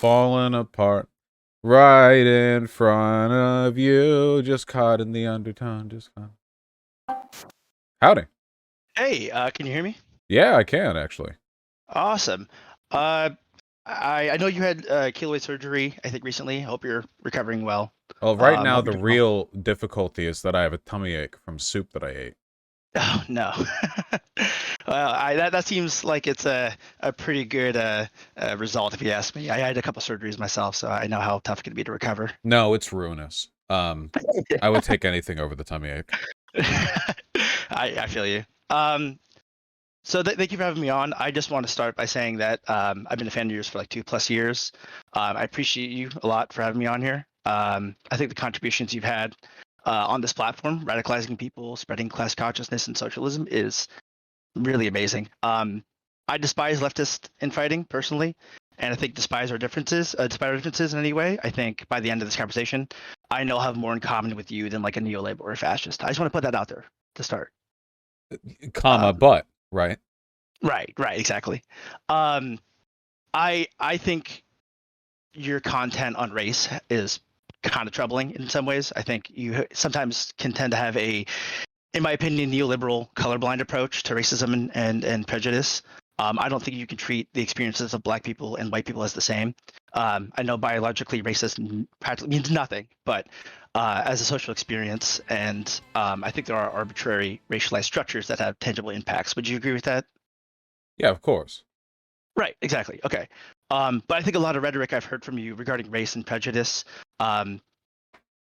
Falling apart right in front of you, just caught in the undertone, just caught. Howdy. Hey, can you hear me? Yeah, I can actually. Awesome. Uh, I know you had keloid surgery, I think recently. I hope you're recovering well. Well, right I now hope you're the doing well. real difficulty is that I have a tummy ache from soup that I ate. Oh no. Well, that seems like it's a pretty good result if you ask me. I had a couple surgeries myself, so I know how tough it can be to recover. No, it's ruinous. I would take anything over the tummy ache. I feel you. So thank you for having me on. I just want to start by saying that I've been a fan of yours for like 2+ years. I appreciate you a lot for having me on here. I think the contributions you've had on this platform, radicalizing people, spreading class consciousness and socialism, is really amazing. I despise leftist infighting personally, and I think despite our differences in any way, I think by the end of this conversation, I know I'll have more in common with you than like a neoliberal or a fascist. I just want to put that out there to start. Comma, Um, but, right? right, exactly. Um, I think your content on race is kind of troubling in some ways. I think you sometimes can tend to have in my opinion, neoliberal colorblind approach to racism and prejudice. I don't think you can treat the experiences of black people and white people as the same. I know biologically racist practically means nothing, but as a social experience, and I think there are arbitrary racialized structures that have tangible impacts. Would you agree with that? Yeah, of course. Right, exactly. Okay. But I think a lot of rhetoric I've heard from you regarding race and prejudice, um,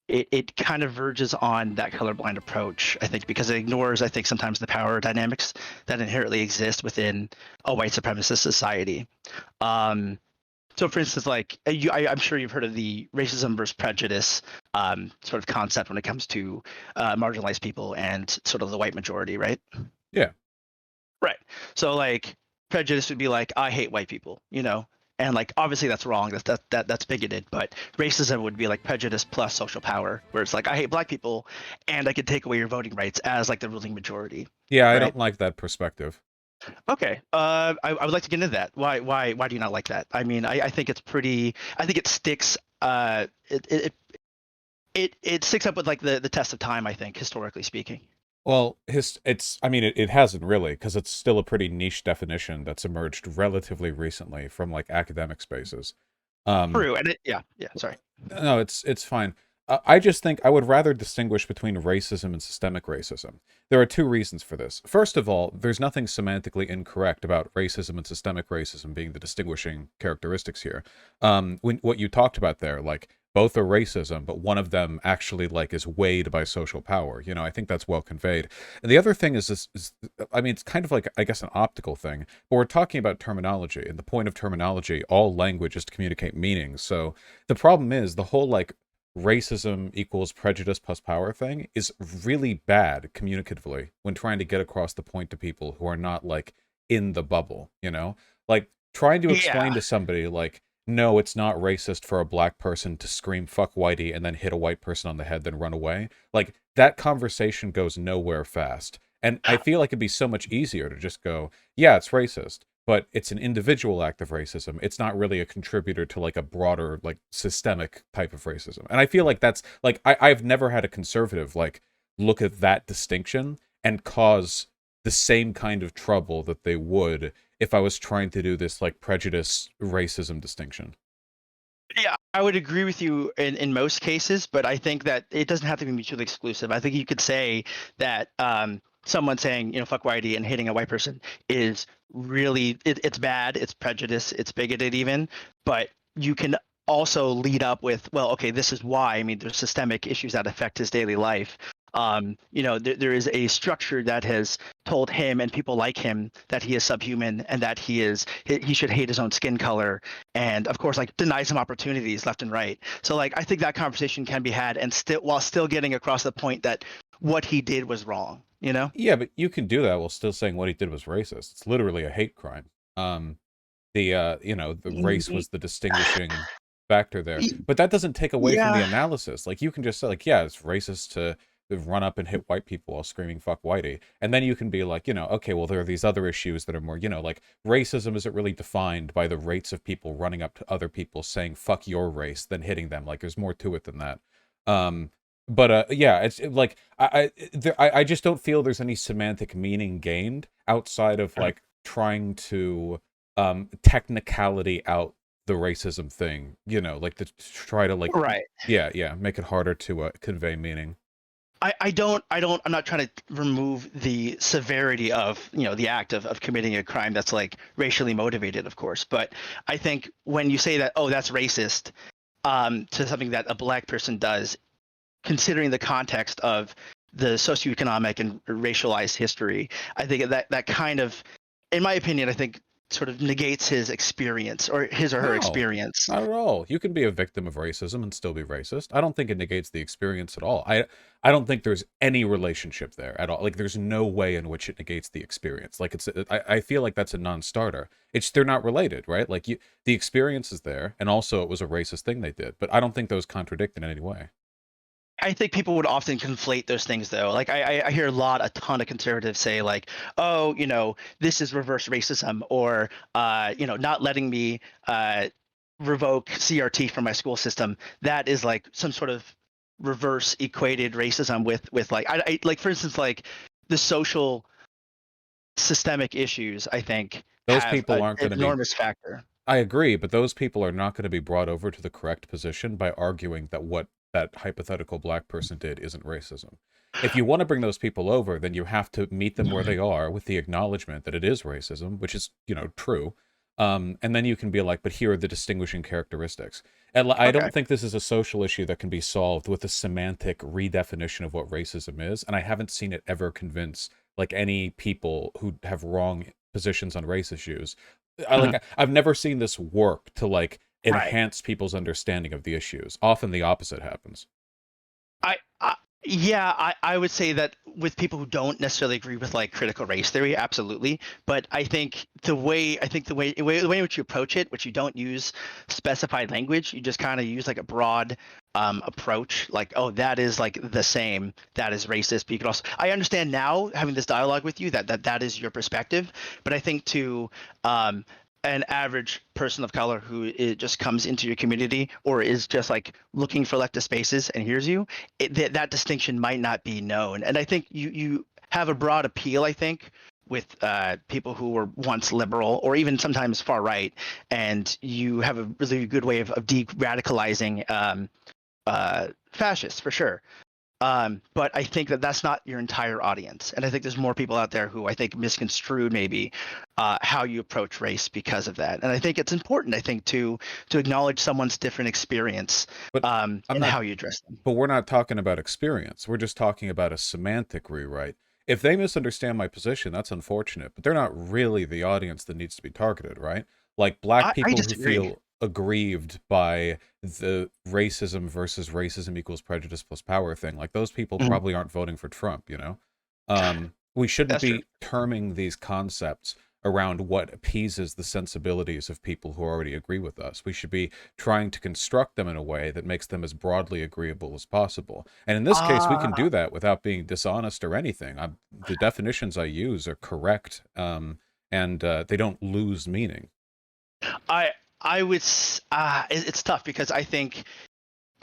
it kind of verges on that colorblind approach, I think, because it ignores, I think, sometimes the power dynamics that inherently exist within a white supremacist society. Um, so, for instance, like I'm sure you've heard of the racism versus prejudice sort of concept when it comes to marginalized people and sort of the white majority, right? Yeah. Right. So like prejudice would be like I hate white people, and like obviously that's wrong. That's bigoted. But racism would be like prejudice plus social power, where it's like I hate black people, and I could take away your voting rights as like the ruling majority, Yeah, I right? don't like that perspective. Okay. I would like to get into that. Why do you not like that? I mean, I think it's pretty. I think it sticks. It sticks up with like the test of time. I think historically speaking. Well, I mean, it hasn't really, because it's still a pretty niche definition that's emerged relatively recently from like academic spaces. Um, True. And yeah. Sorry. No, it's fine. I just think I would rather distinguish between racism and systemic racism. There are two reasons for this. First of all, there's nothing semantically incorrect about racism and systemic racism being the distinguishing characteristics here. When what you talked about there, like both are racism, but one of them actually like is weighed by social power. I think that's well conveyed. And the other thing is this is, I mean, it's kind of like I guess an optical thing, but we're talking about terminology, and the point of terminology, all language is to communicate meaning. So the problem is the whole like racism equals prejudice plus power thing is really bad communicatively when trying to get across the point to people who are not like in the bubble. Like trying to explain Yeah. to somebody like, no, it's not racist for a black person to scream fuck whitey and then hit a white person on the head, then run away. Like that conversation goes nowhere fast. And I feel like it'd be so much easier to just go, yeah, it's racist, but it's an individual act of racism. It's not really a contributor to like a broader, like systemic type of racism. And I feel like that's like I've never had a conservative like look at that distinction and cause the same kind of trouble that they would if I was trying to do this like prejudice racism distinction. Yeah, I would agree with you in most cases, but I think that it doesn't have to be mutually exclusive. I think you could say that someone saying, fuck whitey and hating a white person is really, it's bad, it's prejudice, it's bigoted even, but you can also lead up with, well, okay, this is why. I mean, there's systemic issues that affect his daily life. There is a structure that has told him and people like him that he is subhuman and that he should hate his own skin color, and of course like denies him opportunities left and right. So like I think that conversation can be had and still while still getting across the point that what he did was wrong. Yeah, but you can do that while still saying what he did was racist. It's literally a hate crime. The race Mhm. was the distinguishing factor there. But that doesn't take away from the Yeah. analysis. Like you can just say like, yeah, it's racist to run up and hit white people while screaming "fuck whitey," and then you can be like, okay, well, there are these other issues that are more, like racism isn't really defined by the rates of people running up to other people saying "fuck your race" than hitting them. Like, there's more to it than that. Um, but yeah, like I just don't feel there's any semantic meaning gained outside of like trying to technicality out the racism thing, like to try to like Right. yeah, make it harder to convey meaning. I'm not trying to remove the severity of, the act of committing a crime that's like racially motivated, of course. But I think when you say that, oh, that's racist, to something that a black person does, considering the context of the socioeconomic and racialized history, I think that kind of, in my opinion, I think sort of negates his experience or his or her No, experience. not at all. You can be a victim of racism and still be racist. I don't think it negates the experience at all. I don't think there's any relationship there at all. Like, there's no way in which it negates the experience. Like, I feel like that's a non-starter. They're not related, right? Like, the experience is there, and also it was a racist thing they did. But I don't think those contradict in any way. I think people would often conflate those things, though. Like I hear a ton of conservatives say like, "Oh, this is reverse racism," or not letting me revoke CRT from my school system. That is like some sort of reverse equated racism with like I like for instance like the social systemic issues. I think Those have people an aren't going to be enormous factor. I agree, but those people are not going to be brought over to the correct position by arguing that what that hypothetical black person did isn't racism. If you want to bring those people over, then you have to meet them where they are with the acknowledgement that it is racism, which is, true. And then you can be like, but here are the distinguishing characteristics. And I Okay. don't think this is a social issue that can be solved with a semantic redefinition of what racism is. And I haven't seen it ever convince like any people who have wrong positions on race issues. Mhm. I've never seen this work to like Right. enhance people's understanding of the issues. Often the opposite happens. I yeah, I would say that with people who don't necessarily agree with like critical race theory, absolutely. But the way in which you approach it, which you don't use specified language, you just kind of use like a broad approach, like, oh, that is like the same, that is racist. But you can also, I understand now having this dialogue with you that is your perspective, but I think to an average person of color who just comes into your community or is just like looking for leftist spaces and hears you, that distinction might not be known. And I think you have a broad appeal, I think, with people who were once liberal or even sometimes far right, and you have a really good way of de-radicalizing fascists for sure. But I think that that's not your entire audience, and I think there's more people out there who I think misconstrued maybe how you approach race because of that. And I think it's important, I think, to acknowledge someone's different experience But I'm and not how you address them. but we're not talking about experience. We're just talking about a semantic rewrite. If they misunderstand my position, that's unfortunate, but they're not really the audience that needs to be targeted, right? Like black I people who disagree. feel aggrieved by the racism versus racism equals prejudice plus power thing, like those people Mhm. probably aren't voting for Trump. We shouldn't That's true. be terming these concepts around what appeases the sensibilities of people who already agree with us. We should be trying to construct them in a way that makes them as broadly agreeable as possible. And in this case, we can Uh, do that without being dishonest or anything. The definitions I use are correct, and they don't lose meaning. I I would it's tough because I think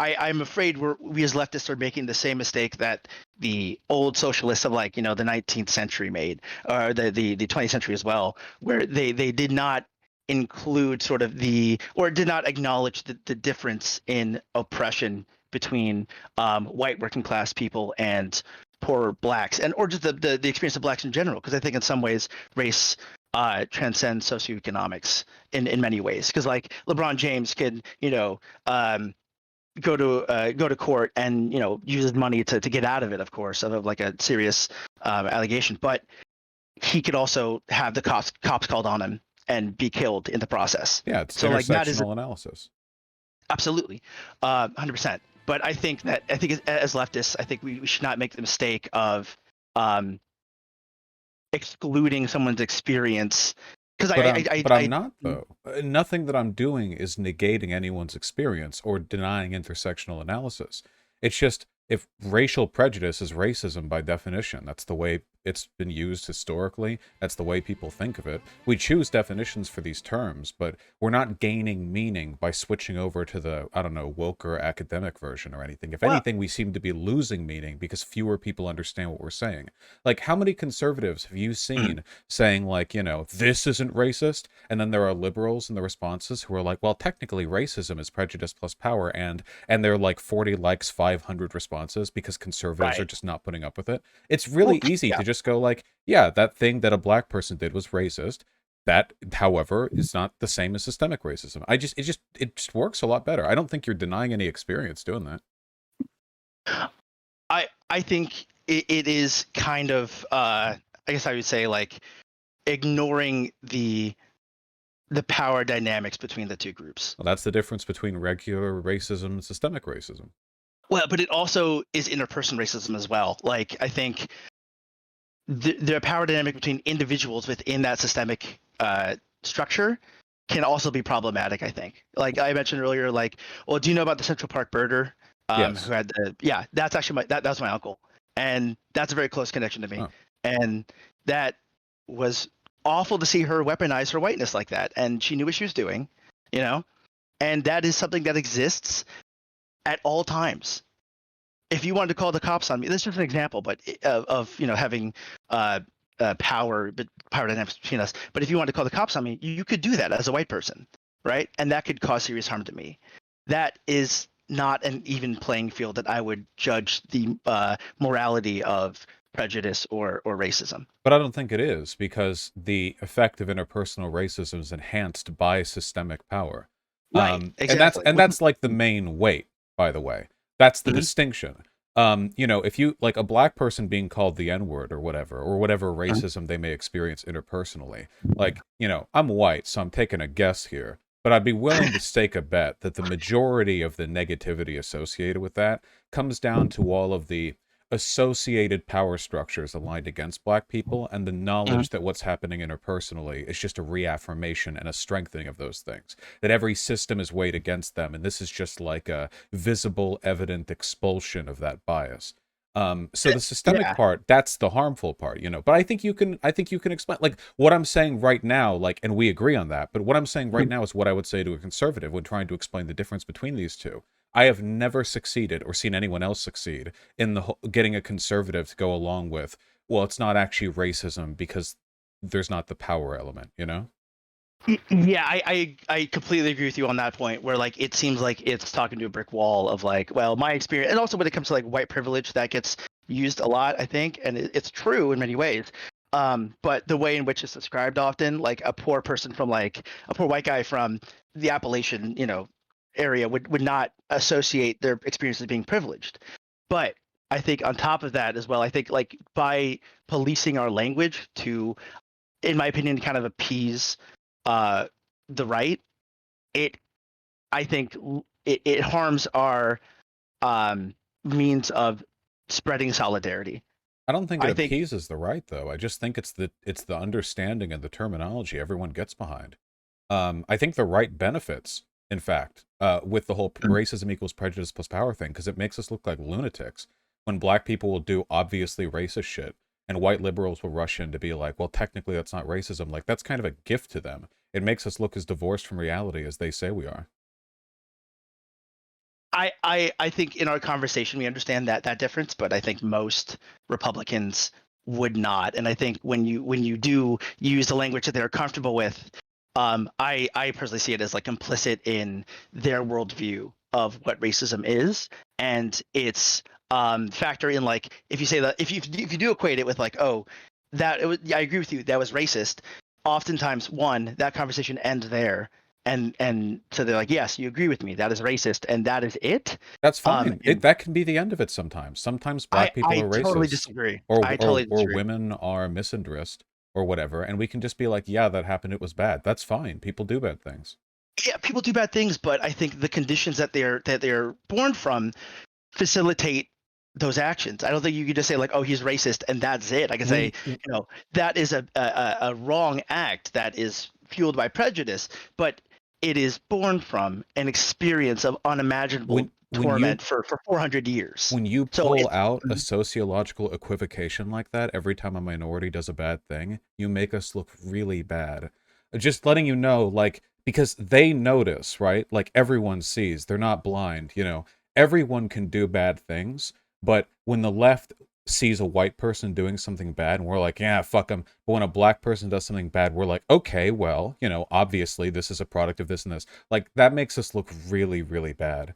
I'm afraid we as leftists are making the same mistake that the old socialists of like the 19th century made, or the 20th century as well, where they did not include sort of or did not acknowledge the difference in oppression between white working class people and poor blacks, and or just the experience of blacks in general. Because I think in some ways race transcends socioeconomics in many ways. Because like LeBron James could go to court and uses money to get out of it, of course, of like a serious allegation. But he could also have the cops called on him and be killed in the process. Yeah, it's So like that is intersectional analysis. absolutely 100%. But I think as leftists, I think we should not make the mistake of um, excluding someone's experience because But I'm not though. Nothing that I'm doing is negating anyone's experience or denying intersectional analysis. It's just if racial prejudice is racism by definition, that's the way it's been used historically, that's the way people think of it. We choose definitions for these terms, but we're not gaining meaning by switching over to the, I don't know, woke or academic version or anything. If Well, anything, we seem to be losing meaning because fewer people understand what we're saying. Like, how many conservatives have you mhm. seen saying, like, this isn't racist? And then there are liberals in the responses who are like, well, technically racism is prejudice plus power, and they're like 40 likes, 500 responses because conservatives are Right. just not putting up with it. It's Well, really easy yeah. to just go like, yeah, that thing that a black person did was racist. That, however, is not the same as systemic racism. It just works a lot better. I don't think you're denying any experience doing that. I think it is kind of I guess I would say like ignoring the power dynamics between the two groups. Well, that's the difference between regular racism and systemic racism. Well, but it also is interpersonal racism as well. Like I think the power dynamic between individuals within that systemic structure can also be problematic. I think, like I mentioned earlier, like, well, do you know about the Central Park birder who Yes. had the? Yeah, that's actually that's my uncle, and that's a very close connection to me, Oh. and that was awful to see her weaponize her whiteness like that, and she knew what she was doing, you know, and that is something that exists at all times. If you wanted to call the cops on me, this is just an example, but of having uh, power dynamics between us. But if you wanted to call the cops on me, you could do that as a white person, right? And that could cause serious harm to me. That is not an even playing field that I would judge the morality of prejudice or racism. But I don't think it is, because the effect of interpersonal racism is enhanced by systemic power. Right. And that's Exactly. and that's like the main weight, by the way. That's the Mhm. distinction. If you like a black person being called the N-word or whatever racism they may experience interpersonally, like, I'm white, so I'm taking a guess here, but I'd be willing to stake a bet that the majority of the negativity associated with that comes down to all of the associated power structures aligned against black people, and the Mhm. knowledge that what's happening interpersonally is just a reaffirmation and a strengthening of those things, that every system is weighed against them, and this is just like a visible evident expulsion of that bias. So the systemic Yeah. part, that's the harmful part, but I think you can explain, like, what I'm saying right now, like, and we agree on that, but what I'm saying right Mhm. now is what I would say to a conservative when trying to explain the difference between these two. I have never succeeded or seen anyone else succeed in getting a conservative to go along with, well, it's not actually racism because there's not the power element. Yeah, I completely agree with you on that point. Where like it seems like it's talking to a brick wall of like, well, my experience, and also when it comes to like white privilege, that gets used a lot, I think, and it's true in many ways. But the way in which it's described often, like a poor person from like a poor white guy from the Appalachian, area would not associate their experience as being privileged. But I think on top of that as well, I think like by policing our language to, in my opinion, kind of appease uh, the right, it I think it harms our means of spreading solidarity. I don't think it I think appeases the right, though. I just think it's the understanding and the terminology everyone gets behind. I think the right benefits, in fact, with the whole racism equals prejudice plus power thing, because it makes us look like lunatics when black people will do obviously racist shit, and white liberals will rush in to be like, well, technically that's not racism. Like, that's kind of a gift to them. It makes us look as divorced from reality as they say we are. I think in our conversation we understand that difference, but I think most Republicans would not. And I think when you do use the language that they're comfortable with, I personally see it as like implicit in their worldview of what racism is, and it's factor in like if you say that if you do equate it with like, oh, that it was, yeah, I agree with you, that was racist. Oftentimes, one, that conversation ends there, and so they're like, yes, you agree with me, that is racist, and that is it. That's fine. And That can be the end of it sometimes. Sometimes black people I are totally racist, disagree. or I or totally or disagree. women are misandrist or whatever, and we can just be like, yeah, that happened. It was bad. That's fine. People do bad things. Yeah, people do bad things, but I think the conditions that they're born from facilitate those actions. I don't think you can just say like, oh, he's racist and that's it. I can say, We that is a wrong act that is fueled by prejudice, but it is born from an experience of we unimaginable when you torment for 400 years. when you So pull it's out a sociological equivocation like that every time a minority does a bad thing, you make us look really bad. Just letting you know, like, because they notice, right? Like, everyone sees, they're not blind, everyone can do bad things, but when the left sees a white person doing something bad and we're like, yeah, fuck them. But when a black person does something bad, we're like, okay, well, obviously this is a product of this and this. Like, that makes us look really, really bad.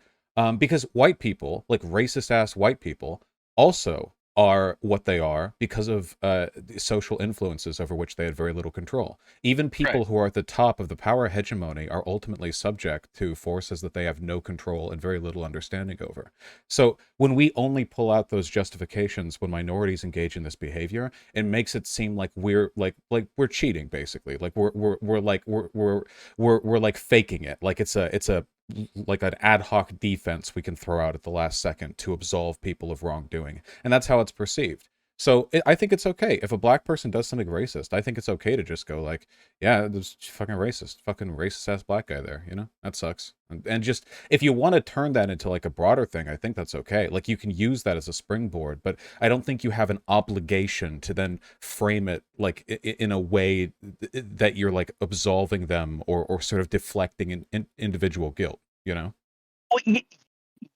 Because white people, like racist ass white people, also are what they are because of the social influences over which they had very little control. Even right. people who are at the top of the power hegemony are ultimately subject to forces that they have no control and very little understanding over. So when we only pull out those justifications when minorities engage in this behavior, it makes it seem like we're like we're cheating, basically. Like we're like faking it. Like it's a like an ad hoc defense we can throw out at the last second to absolve people of wrongdoing. And that's how it's perceived. So I think it's okay. If a black person does something racist, I think it's okay to just go like, yeah, this fucking racist ass black guy there, That sucks. And just, if you want to turn that into like a broader thing, I think that's okay. Like, you can use that as a springboard, but I don't think you have an obligation to then frame it like in a way that you're like absolving them or sort of deflecting individual guilt, Well,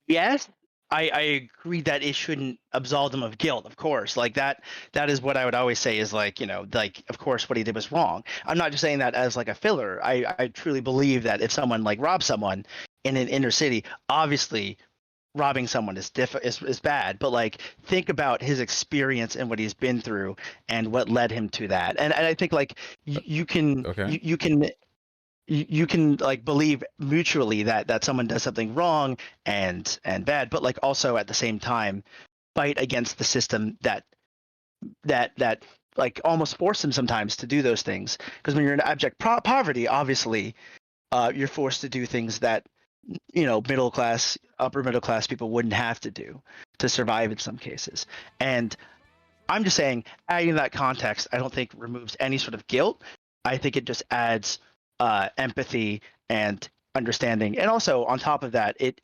yes, I agree that it shouldn't absolve them of guilt, of course. Like that is what I would always say is like, like of course what he did was wrong. I'm not just saying that as like a filler. I truly believe that if someone like robs someone in an inner city, obviously robbing someone is bad, but like think about his experience and what he's been through and what led him to that. And I think like you can Okay. you can like believe mutually that someone does something wrong and bad, but like also at the same time fight against the system that like almost force them sometimes to do those things, because when you're in abject poverty, obviously you're forced to do things that middle class, upper middle class people wouldn't have to do to survive in some cases. And I'm just saying, adding that context, I don't think removes any sort of guilt. I think it just adds empathy and understanding, and also on top of that, it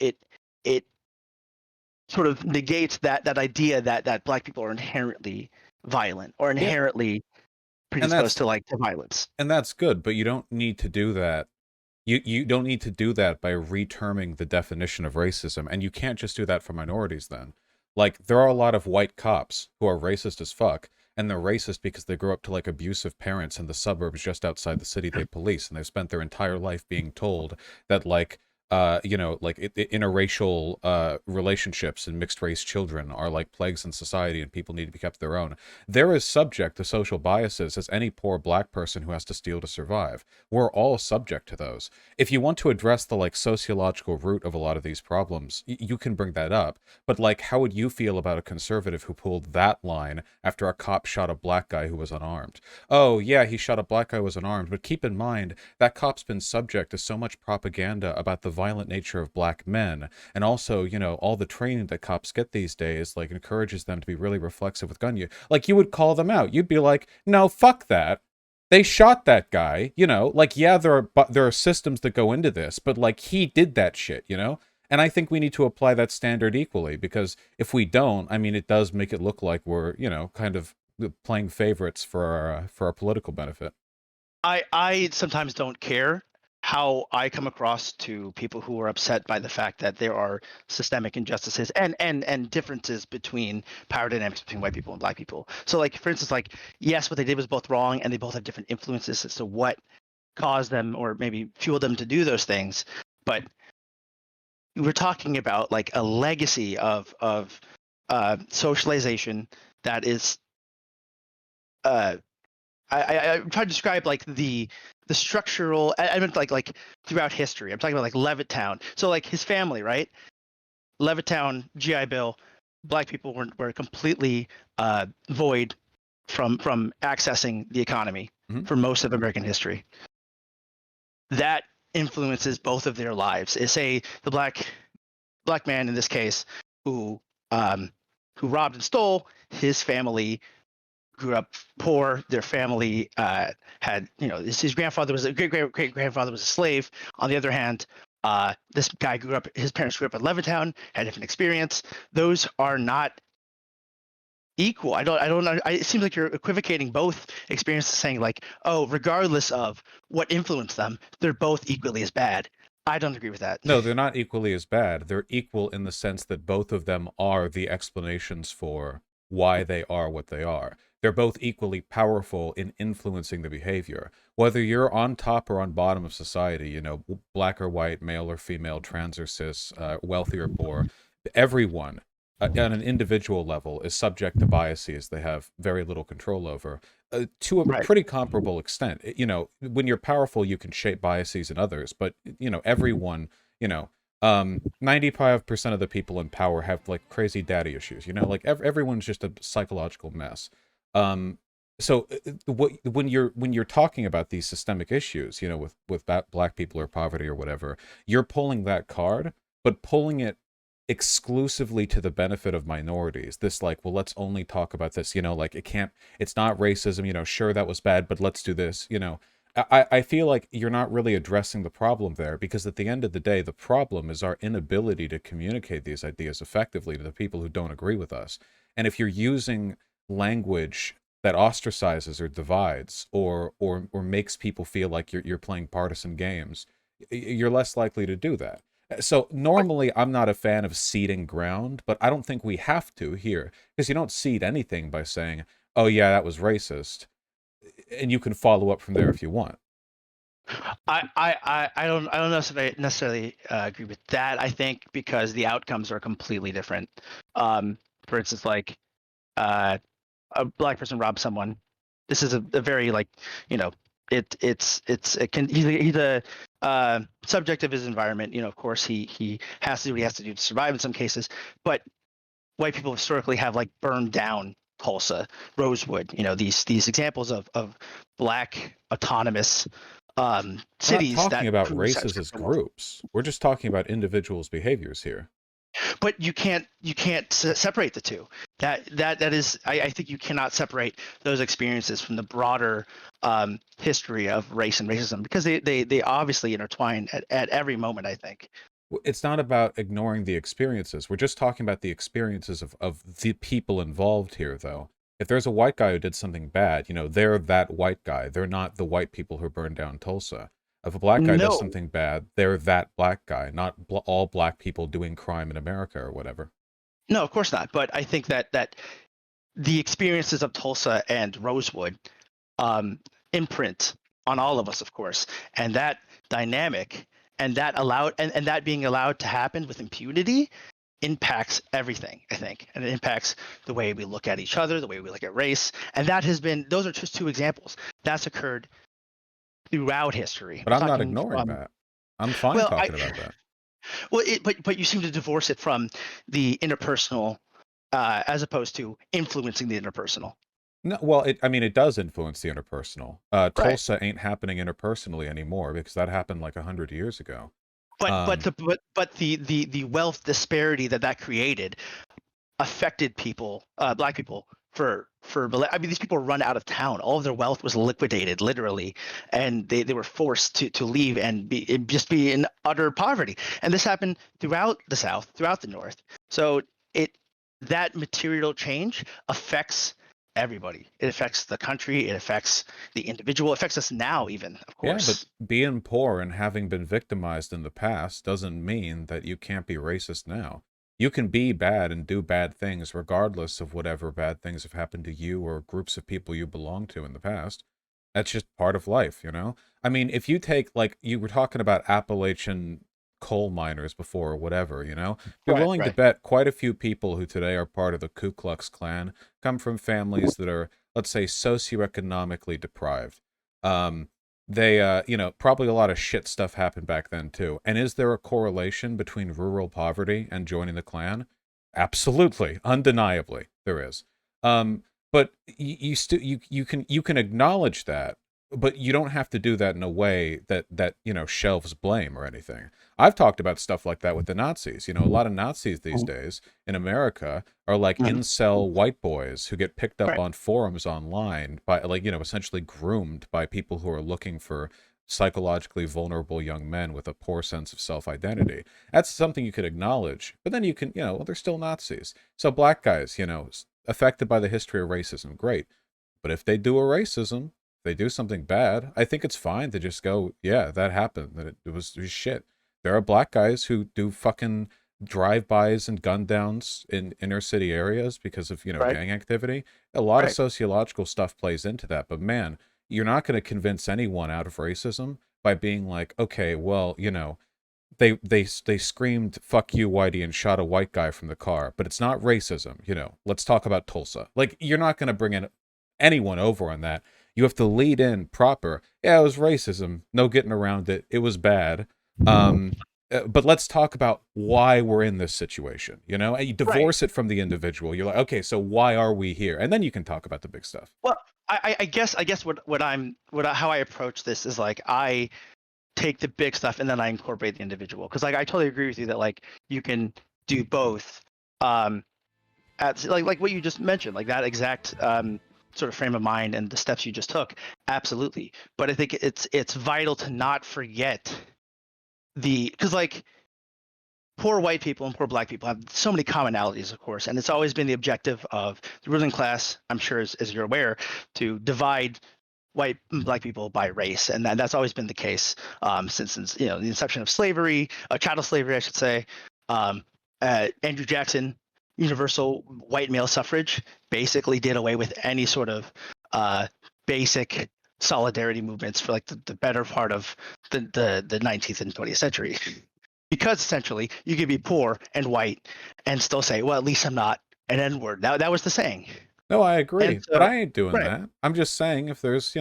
sort of negates that idea that black people are inherently violent or Yeah. inherently And predisposed that's to like to violence. and that's good, but you don't need to do that. You don't need to do that by reterming the definition of racism, and you can't just do that for minorities then. Like, there are a lot of white cops who are racist as fuck, and they're racist because they grew up to like abusive parents in the suburbs just outside the city they police, and they've spent their entire life being told that like like interracial relationships and mixed race children are like plagues in society and people need to be kept their own. They're as subject to social biases as any poor black person who has to steal to survive. We're all subject to those. If you want to address the like sociological root of a lot of these problems, you can bring that up. But like, how would you feel about a conservative who pulled that line after a cop shot a black guy who was unarmed? Oh yeah, he shot a black guy who was unarmed, but keep in mind that cop's been subject to so much propaganda about the violent nature of black men, and also, all the training that cops get these days like encourages them to be really reflexive with gun use. Like, you would call them out. You'd be like, no, fuck that. They shot that guy, like, yeah, there are systems that go into this, but like, he did that shit. And I think we need to apply that standard equally, because if we don't, I mean, it does make it look like we're, kind of playing favorites for our political benefit. I sometimes don't care how I come across to people who are upset by the fact that there are systemic injustices and differences between power dynamics between white people and black people. So like for instance, like yes, what they did was both wrong and they both have different influences as to what caused them or maybe fueled them to do those things. But we're talking about like a legacy of socialization that is uh I try to describe like the structural. I meant like throughout history. I'm talking about like Levittown. So like his family, right? Levittown, GI Bill, black people were completely void from accessing the economy Hmm. for most of American history. That influences both of their lives. Is say the black man in this case who um, who robbed and stole. His family grew up poor. Their family had, his grandfather was a great grandfather was a slave. On the other hand, This guy grew up, his parents grew up in Levittown, had a different experience. Those are not equal. I don't know. It seems like you're equivocating both experiences, saying like, oh, regardless of what influenced them, they're both equally as bad. I don't agree with that. No, they're not equally as bad. They're equal in the sense that both of them are the explanations for why they are what they are. They're both equally powerful in influencing the behavior. Whether you're on top or on bottom of society, black or white, male or female, trans or cis, wealthy or poor, everyone on an individual level is subject to biases they have very little control over, to a Right. pretty comparable extent. When you're powerful, you can shape biases in others, but everyone, 95% of the people in power have like crazy daddy issues. Like everyone's just a psychological mess. Um, so when you're talking about these systemic issues, with black people or poverty or whatever, you're pulling that card, but pulling it exclusively to the benefit of minorities. This, like, well, let's only talk about this, like it's not racism, sure, that was bad, but let's do this. I feel like you're not really addressing the problem there, because at the end of the day, the problem is our inability to communicate these ideas effectively to the people who don't agree with us. And if you're using language that ostracizes or divides, or makes people feel like you're playing partisan games, you're less likely to do that. So But normally I'm not a fan of ceding ground, but I don't think we have to here, because you don't cede anything by saying, "Oh yeah, that was racist," and you can follow up from there if you want. I don't necessarily agree with that. I think because the outcomes are completely different. For instance, like uh, a black person robs someone. This is a very like, you know, it can he's a subject of his environment. Of course he has to do what he has to do to survive in some cases, but white people historically have like burned down Tulsa, Rosewood. These examples of black autonomous We're not cities talking that about proves that races as groups. We're just talking about individuals' behaviors here. but you can't separate the two. That is, I think you cannot separate those experiences from the broader history of race and racism, because they obviously intertwine at every moment, I think. It's not about ignoring the experiences. We're just talking about the experiences of the people involved here, though. If there's a white guy who did something bad, they're that white guy. They're not the white people who burned down Tulsa. If a black guy does No, something bad, they're that black guy, not all black people doing crime in America or whatever. no, of course not. But I think that the experiences of Tulsa and Rosewood um, imprint on all of us, of course, and that dynamic and that being allowed to happen with impunity impacts everything, I think, and it impacts the way we look at each other, the way we look at race, and that has been those are just two examples that's occurred throughout history. But I'm I'm not talking ignoring from that. I'm fine well, I talking about that. well, but you seem to divorce it from the interpersonal as opposed to influencing the interpersonal. No, well, I mean, it does influence the interpersonal. Right. Tulsa ain't happening interpersonally anymore because that happened like 100 years ago. But Um, the wealth disparity that created affected people, black people, I mean, these people run out of town. All of their wealth was liquidated, literally, and they were forced to leave and just be in utter poverty. And this happened throughout the South, throughout the North. So it that material change affects everybody. It affects the country. It affects the individual. It affects us now, even, of yeah, but course. being poor and having been victimized in the past doesn't mean that you can't be racist now. You can be bad and do bad things regardless of whatever bad things have happened to you or groups of people you belong to in the past. That's just part of life. I mean, if you take, like, you were talking about Appalachian coal miners before or whatever. Be Right. willing to Right. bet quite a few people who today are part of the Ku Klux Klan come from families that are, let's say, socioeconomically deprived. Um, probably a lot of shit stuff happened back then too. And is there a correlation between rural poverty and joining the Klan? Absolutely, undeniably, there is. But you can acknowledge that, but you don't have to do that in a way that shelves blame or anything. I've talked about stuff like that with the Nazis. A lot of Nazis these days in America are like Mhm. incel white boys who get picked up Right. on forums online by, like, essentially groomed by people who are looking for psychologically vulnerable young men with a poor sense of self-identity. That's something you could acknowledge. But then you can, well, they're still Nazis. So black guys, affected by the history of racism, great. But if they do a racism, they do something bad, I think it's fine to just go, yeah, that happened. That it was shit. There are black guys who do fucking drive-bys and gun downs in inner city areas because of, Right. gang activity. A lot of Right. sociological stuff plays into that. But man, you're not going to convince anyone out of racism by being like, okay, well, they screamed "fuck you, whitey" and shot a white guy from the car, but it's not racism. Let's talk about Tulsa. Like, you're not going to bring in anyone over on that. You have to lead in proper. Yeah, it was racism. No getting around it. It was bad. Um, but let's talk about why we're in this situation. And you Right. divorce it from the individual. You're like, okay, so why are we here? And then you can talk about the big stuff. Well, I guess how I approach this is like I take the big stuff and then I incorporate the individual because like I totally agree with you that like you can do both. At like what you just mentioned, like that exact sort of frame of mind and the steps you just took, absolutely. But I think it's vital to not forget because like poor white people and poor black people have so many commonalities, of course, and it's always been the objective of the ruling class, I'm sure, as you're aware, to divide white and black people by race, and that's always been the case since the inception of slavery, chattel slavery, I should say. Um, Andrew Jackson, universal white male suffrage, basically did away with any sort of basic solidarity movements for like the better part of the 19th and 20th century because essentially you could be poor and white and still say, well, at least I'm not an N-word. That was the saying. No, I And agree, but so, I ain't doing right. that. I'm just saying if there's,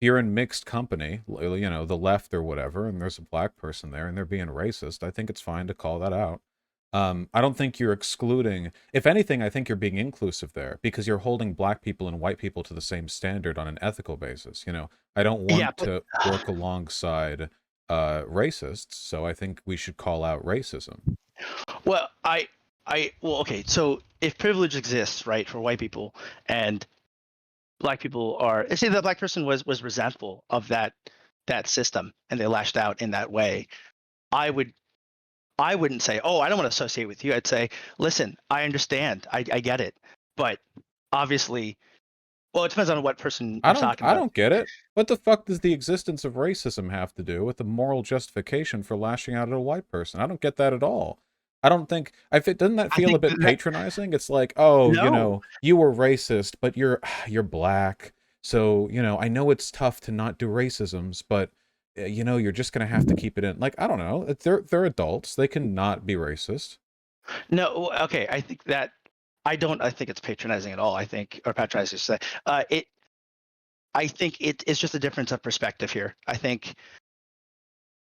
you're in mixed company, the left or whatever, and there's a black person there and they're being racist, I think it's fine to call that out. I don't think you're excluding. If anything, I think you're being inclusive there because you're holding black people and white people to the same standard on an ethical basis. I don't Yeah, want but to work alongside racists, so I think we should call out racism. well, well, okay. So if privilege exists, right, for white people and black people are, say that black person was resentful of that system and they lashed out in that way, I would I wouldn't say, oh, I don't want to associate with you. I'd say, listen, I understand, I get it, but obviously, well, it depends on what person I you're don't talking I about. don't get it. What the fuck does the existence of racism have to do with the moral justification for lashing out at a white person? I don't get that at all. I don't think I fit doesn't that I feel a think bit that patronizing? It's like, "Oh, no, you were racist, but you're you're black. So, I know it's tough to not do racisms, but you're just going to have to keep it in." Like, I don't know. They're adults. They can not be racist. no, okay. I think that I think it's patronizing at all. I think, or patronizing to say, it. I think it's just a difference of perspective here. I think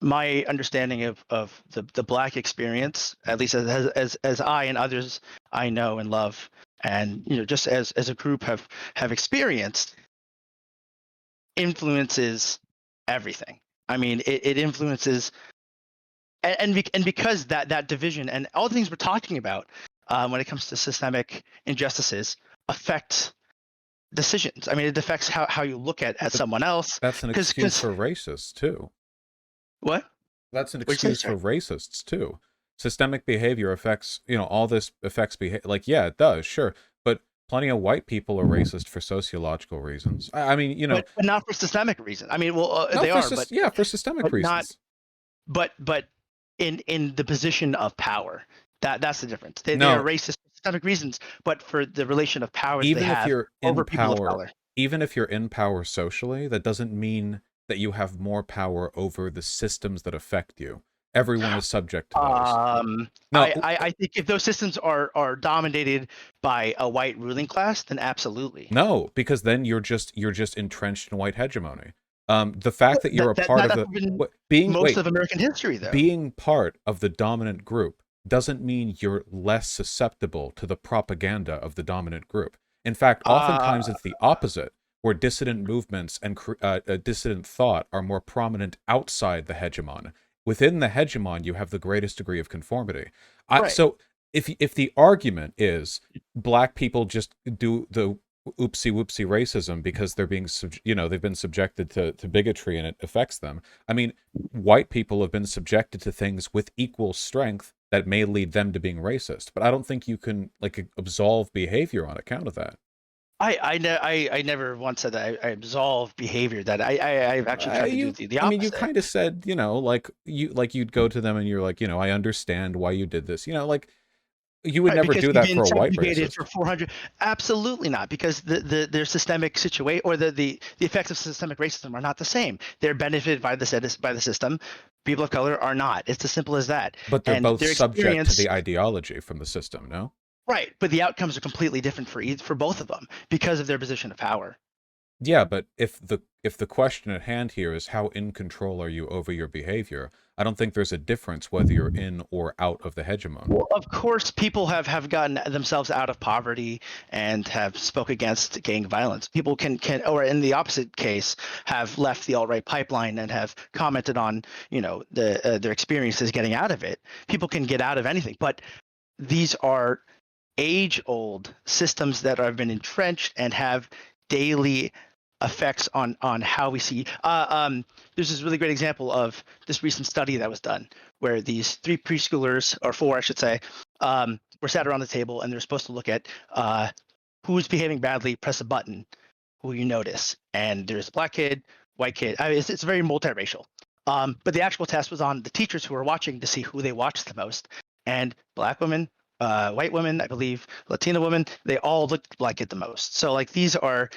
my understanding of the black experience, at least as I and others I know and love, and just as a group have experienced, influences everything. I mean, it influences, and because that division and all the things we're talking about when it comes to systemic injustices affect decisions. I mean, it affects how you look at But someone else. that's an excuse Because for racists too. what? That's an What'd you say, excuse sir? for racists too. Systemic behavior affects, all this affects behavior. Like, yeah, it does, sure, but plenty of white people are racist for sociological reasons. I mean, But not for systemic reason. I mean, well, no, they are, but yeah, for systemic not. reasons. But in the position of power, that's the difference. They are No, racist for systemic reasons, but for the relation of powers they even if have you're in over people of power, color. even if you're in power socially, that doesn't mean that you have more power over the systems that affect you. Everyone is subject to those. No, I think if those systems are dominated by a white ruling class, then absolutely. no, because then you're just entrenched in white hegemony. The fact that you're a part of That's the been what, being most wait of American history, though. being part of the dominant group doesn't mean you're less susceptible to the propaganda of the dominant group. In fact, Uh, oftentimes it's the opposite, where dissident movements and dissident thought are more prominent outside the hegemon. Within the hegemon, you have the greatest degree of conformity. right. So if the argument is black people just do the oopsie whoopsie racism because they're being they've been subjected to bigotry and it affects them. I mean, white people have been subjected to things with equal strength that may lead them to being racist, but I don't think you can like absolve behavior on account of that. I never once said that I absolve behavior. That I've actually tried to do You the I mean, you opposite. kind of said, like you'd go to them and you're like, I understand why you did this. Like you would Right, never because do you've that been for a white subjugated racist. for 400. Absolutely not, because their systemic situation or the effects of systemic racism are not the same. They're benefited by the system. People of color are not. It's as simple as that. But they're And both their subject to experience, the ideology from the system, no? right, but the outcomes are completely different for both of them because of their position of power. Yeah, but if the question at hand here is how in control are you over your behavior, I don't think there's a difference whether you're in or out of the hegemon. Well, of course, people have gotten themselves out of poverty and have spoke against gang violence. People or in the opposite case, have left the alt-right pipeline and have commented on, their experiences getting out of it. People can get out of anything, but these are age-old systems that have been entrenched and have daily effects on how we see. There's this really great example of this recent study that was done where these three preschoolers, or four, I should say, were sat around the table and they're supposed to look at who's behaving badly. Press a button, who you notice, and there's a black kid, white kid. I mean, it's very multiracial. But the actual test was on the teachers who were watching to see who they watched the most, and black women, white women, I believe, Latina women, they all looked like it the most. So like these are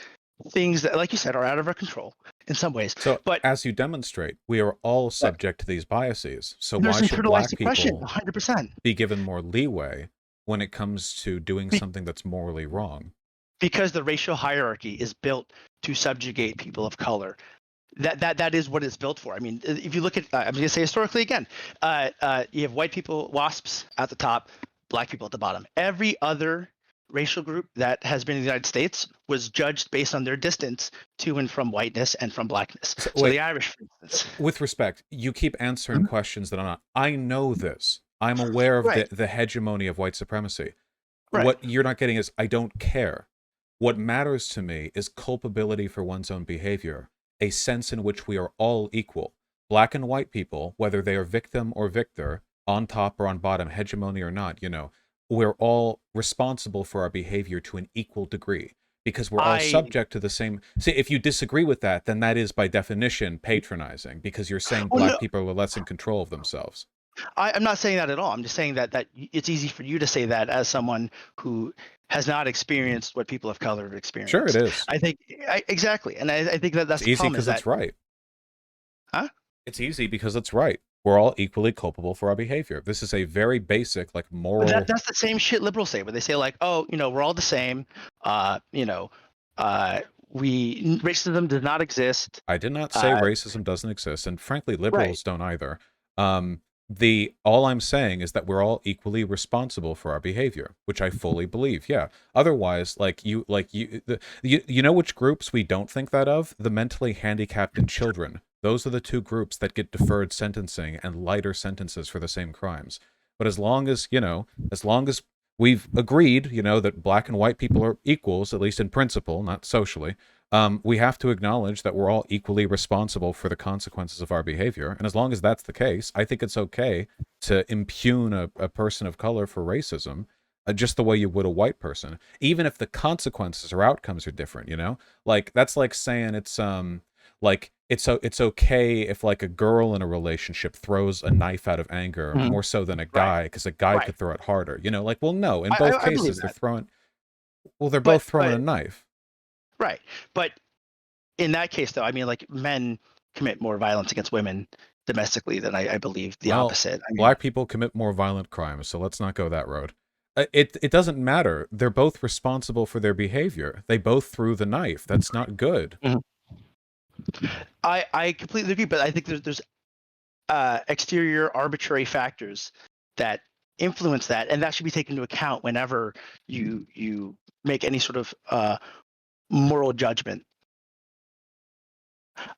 things that, like you said, are out of our control in some ways. So, But as you demonstrate, we are all but subject to these biases. So there's why should internalized black oppression, people 100%, be given more leeway when it comes to doing something that's morally wrong? because the racial hierarchy is built to subjugate people of color. That is what it's built for. I mean, if you look at, I'm going to say historically again, you have white people, WASPs at the top, black people at the bottom. Every other racial group that has been in the United States was judged based on their distance to and from whiteness and from blackness. So So wait, the Irish, for instance. with respect, you keep answering Mhm. questions that I'm not. I know this. I'm aware of Right, the hegemony of white supremacy. right. What you're not getting is I don't care. What matters to me is culpability for one's own behavior, a sense in which we are all equal. Black and white people, whether they are victim or victor, on top or on bottom, hegemony or not, we're all responsible for our behavior to an equal degree because we're all I, subject to the same. See, if you disagree with that, then that is by definition patronizing because you're saying oh black no, people are less in control of themselves. I'm not saying that at all. I'm just saying that it's easy for you to say that as someone who has not experienced what people of color have Sure, it experienced. is. I think exactly, and I think that It's that's the easy problem is because that, it's right. huh? It's easy because it's right. We're all equally culpable for our behavior. This is a very basic, like But moral. that's the same shit liberals say, where they say like, oh, we're all the same. Uh, you know, uh, we racism does not exist. I did not say Uh, racism doesn't exist, and frankly, right. liberals don't either. The all I'm saying is that we're all equally responsible for our behavior, which I fully believe. Yeah. Otherwise, you know which groups we don't think that of? The mentally handicapped and children. Those are the two groups that get deferred sentencing and lighter sentences for the same crimes. But as long as we've agreed, that black and white people are equals, at least in principle, not socially, we have to acknowledge that we're all equally responsible for the consequences of our behavior. And as long as that's the case, I think it's okay to impugn a person of color for racism, just the way you would a white person, even if the consequences or outcomes are different. Like that's like saying it's okay if like a girl in a relationship throws a knife out of anger Mhm. more so than a Right. guy because a guy Right. could throw it harder. Like, well, no, in both I believe cases that. they're But both throwing a knife. right. But in that case, though, I mean, like men commit more violence against women domestically than I believe the Well, opposite. I mean, black people commit more violent crimes, so let's not go that road. It doesn't matter. They're both responsible for their behavior. They both threw the knife. That's not good. mhm. I completely agree, but I think there's exterior arbitrary factors that influence that, and that should be taken into account whenever you make any sort of moral judgment.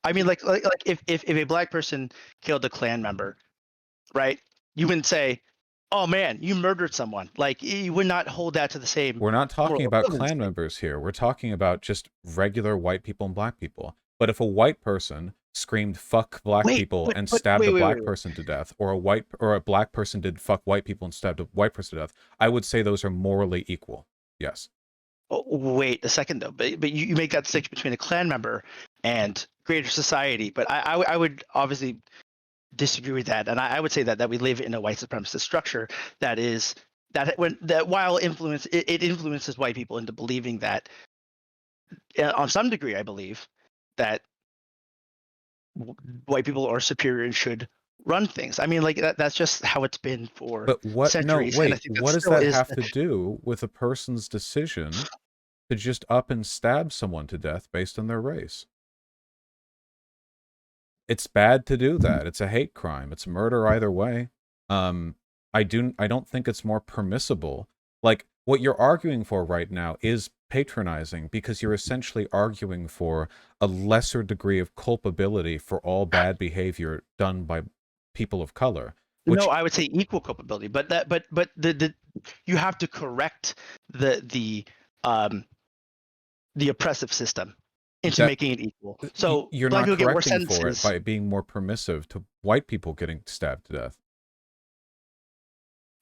I mean, like if a black person killed a Klan member, right? You wouldn't say oh man, you murdered someone. Like you would not hold that to the same We're not talking moral about Klan equivalency. members here. We're talking about just regular white people and black people. But if a white person screamed "fuck black Wait, people" and but stabbed a black wait. person to death, or a black person did "fuck white people" and stabbed a white person to death, I would say those are morally equal. Yes. Oh, wait a second though. But you make that distinction between a clan member and greater society. But I would obviously disagree with that, and I would say that we live in a white supremacist structure that is that while it influences white people into believing that on some degree, I believe that white people are superior and should run things. I mean, like that's just how it's been for But what? No, centuries, and I wait. think that What does still that is. have to do with a person's decision to just up and stab someone to death based on their race? It's bad to do that. It's a hate crime. It's murder either way. Um, I don't think it's more permissible. Like what you're arguing for right now is patronizing because you're essentially arguing for a lesser degree of culpability for all bad behavior done by people of color, No, which I would say equal culpability, but the you have to correct the the um the oppressive system into that making it equal. So you're black not people get worse correcting for it sentences. by being more permissive to white people getting stabbed to death.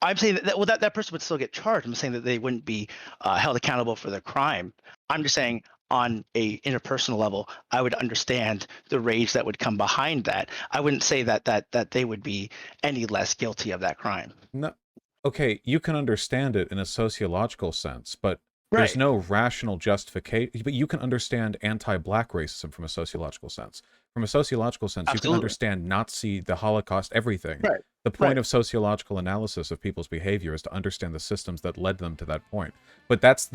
I'm saying that well, that person would still get charged. I'm saying that they wouldn't be held accountable for their crime. I'm just saying on a interpersonal level, I would understand the rage that would come behind that. I wouldn't say that they would be any less guilty of that crime. No, okay, you can understand it in a sociological sense, but there's Right. no rational justification. But you can understand anti-black racism from a sociological sense. From a sociological sense, you can Absolutely. understand Nazi, the Holocaust, everything. Right. The point Right. of sociological analysis of people's behavior is to understand the systems that led them to that point. But that's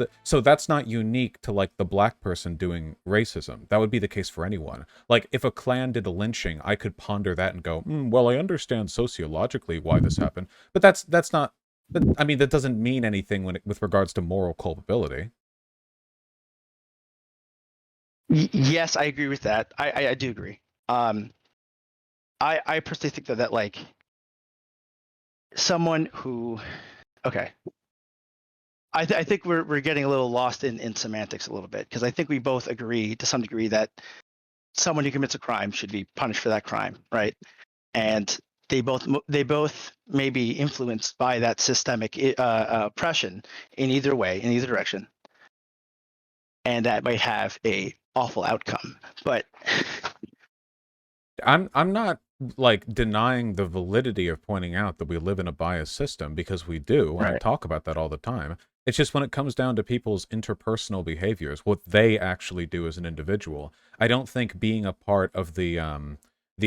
not unique to like the black person doing racism. That would be the case for anyone. Like if a Klan did a lynching, I could ponder that and go, well, I understand sociologically why this happened. But that's not but I mean, that doesn't mean anything with regards to moral culpability. Yes, I agree with that. I do agree. Um, I personally think that like someone who okay, I think we're getting a little lost in semantics a little bit because I think we both agree to some degree that someone who commits a crime should be punished for that crime, right? And they both may be influenced by that systemic oppression in either way, in either direction, and that might have a awful outcome. But I'm not like denying the validity of pointing out that we live in a biased system because we do, and I right, talk about that all the time. It's just when it comes down to people's interpersonal behaviors, what they actually do as an individual. I don't think being a part of the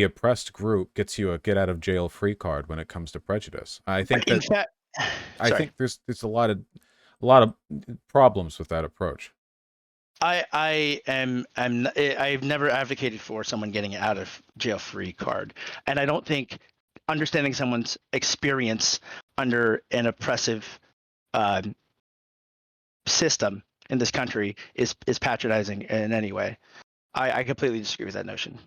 oppressed group gets you a get out of jail free card when it comes to prejudice. but in fact, I sorry, think there's a lot of problems with that approach. I've never advocated for someone getting an out of jail free card, and I don't think understanding someone's experience under an oppressive uh, system in this country is patronizing in any way. I completely disagree with that notion.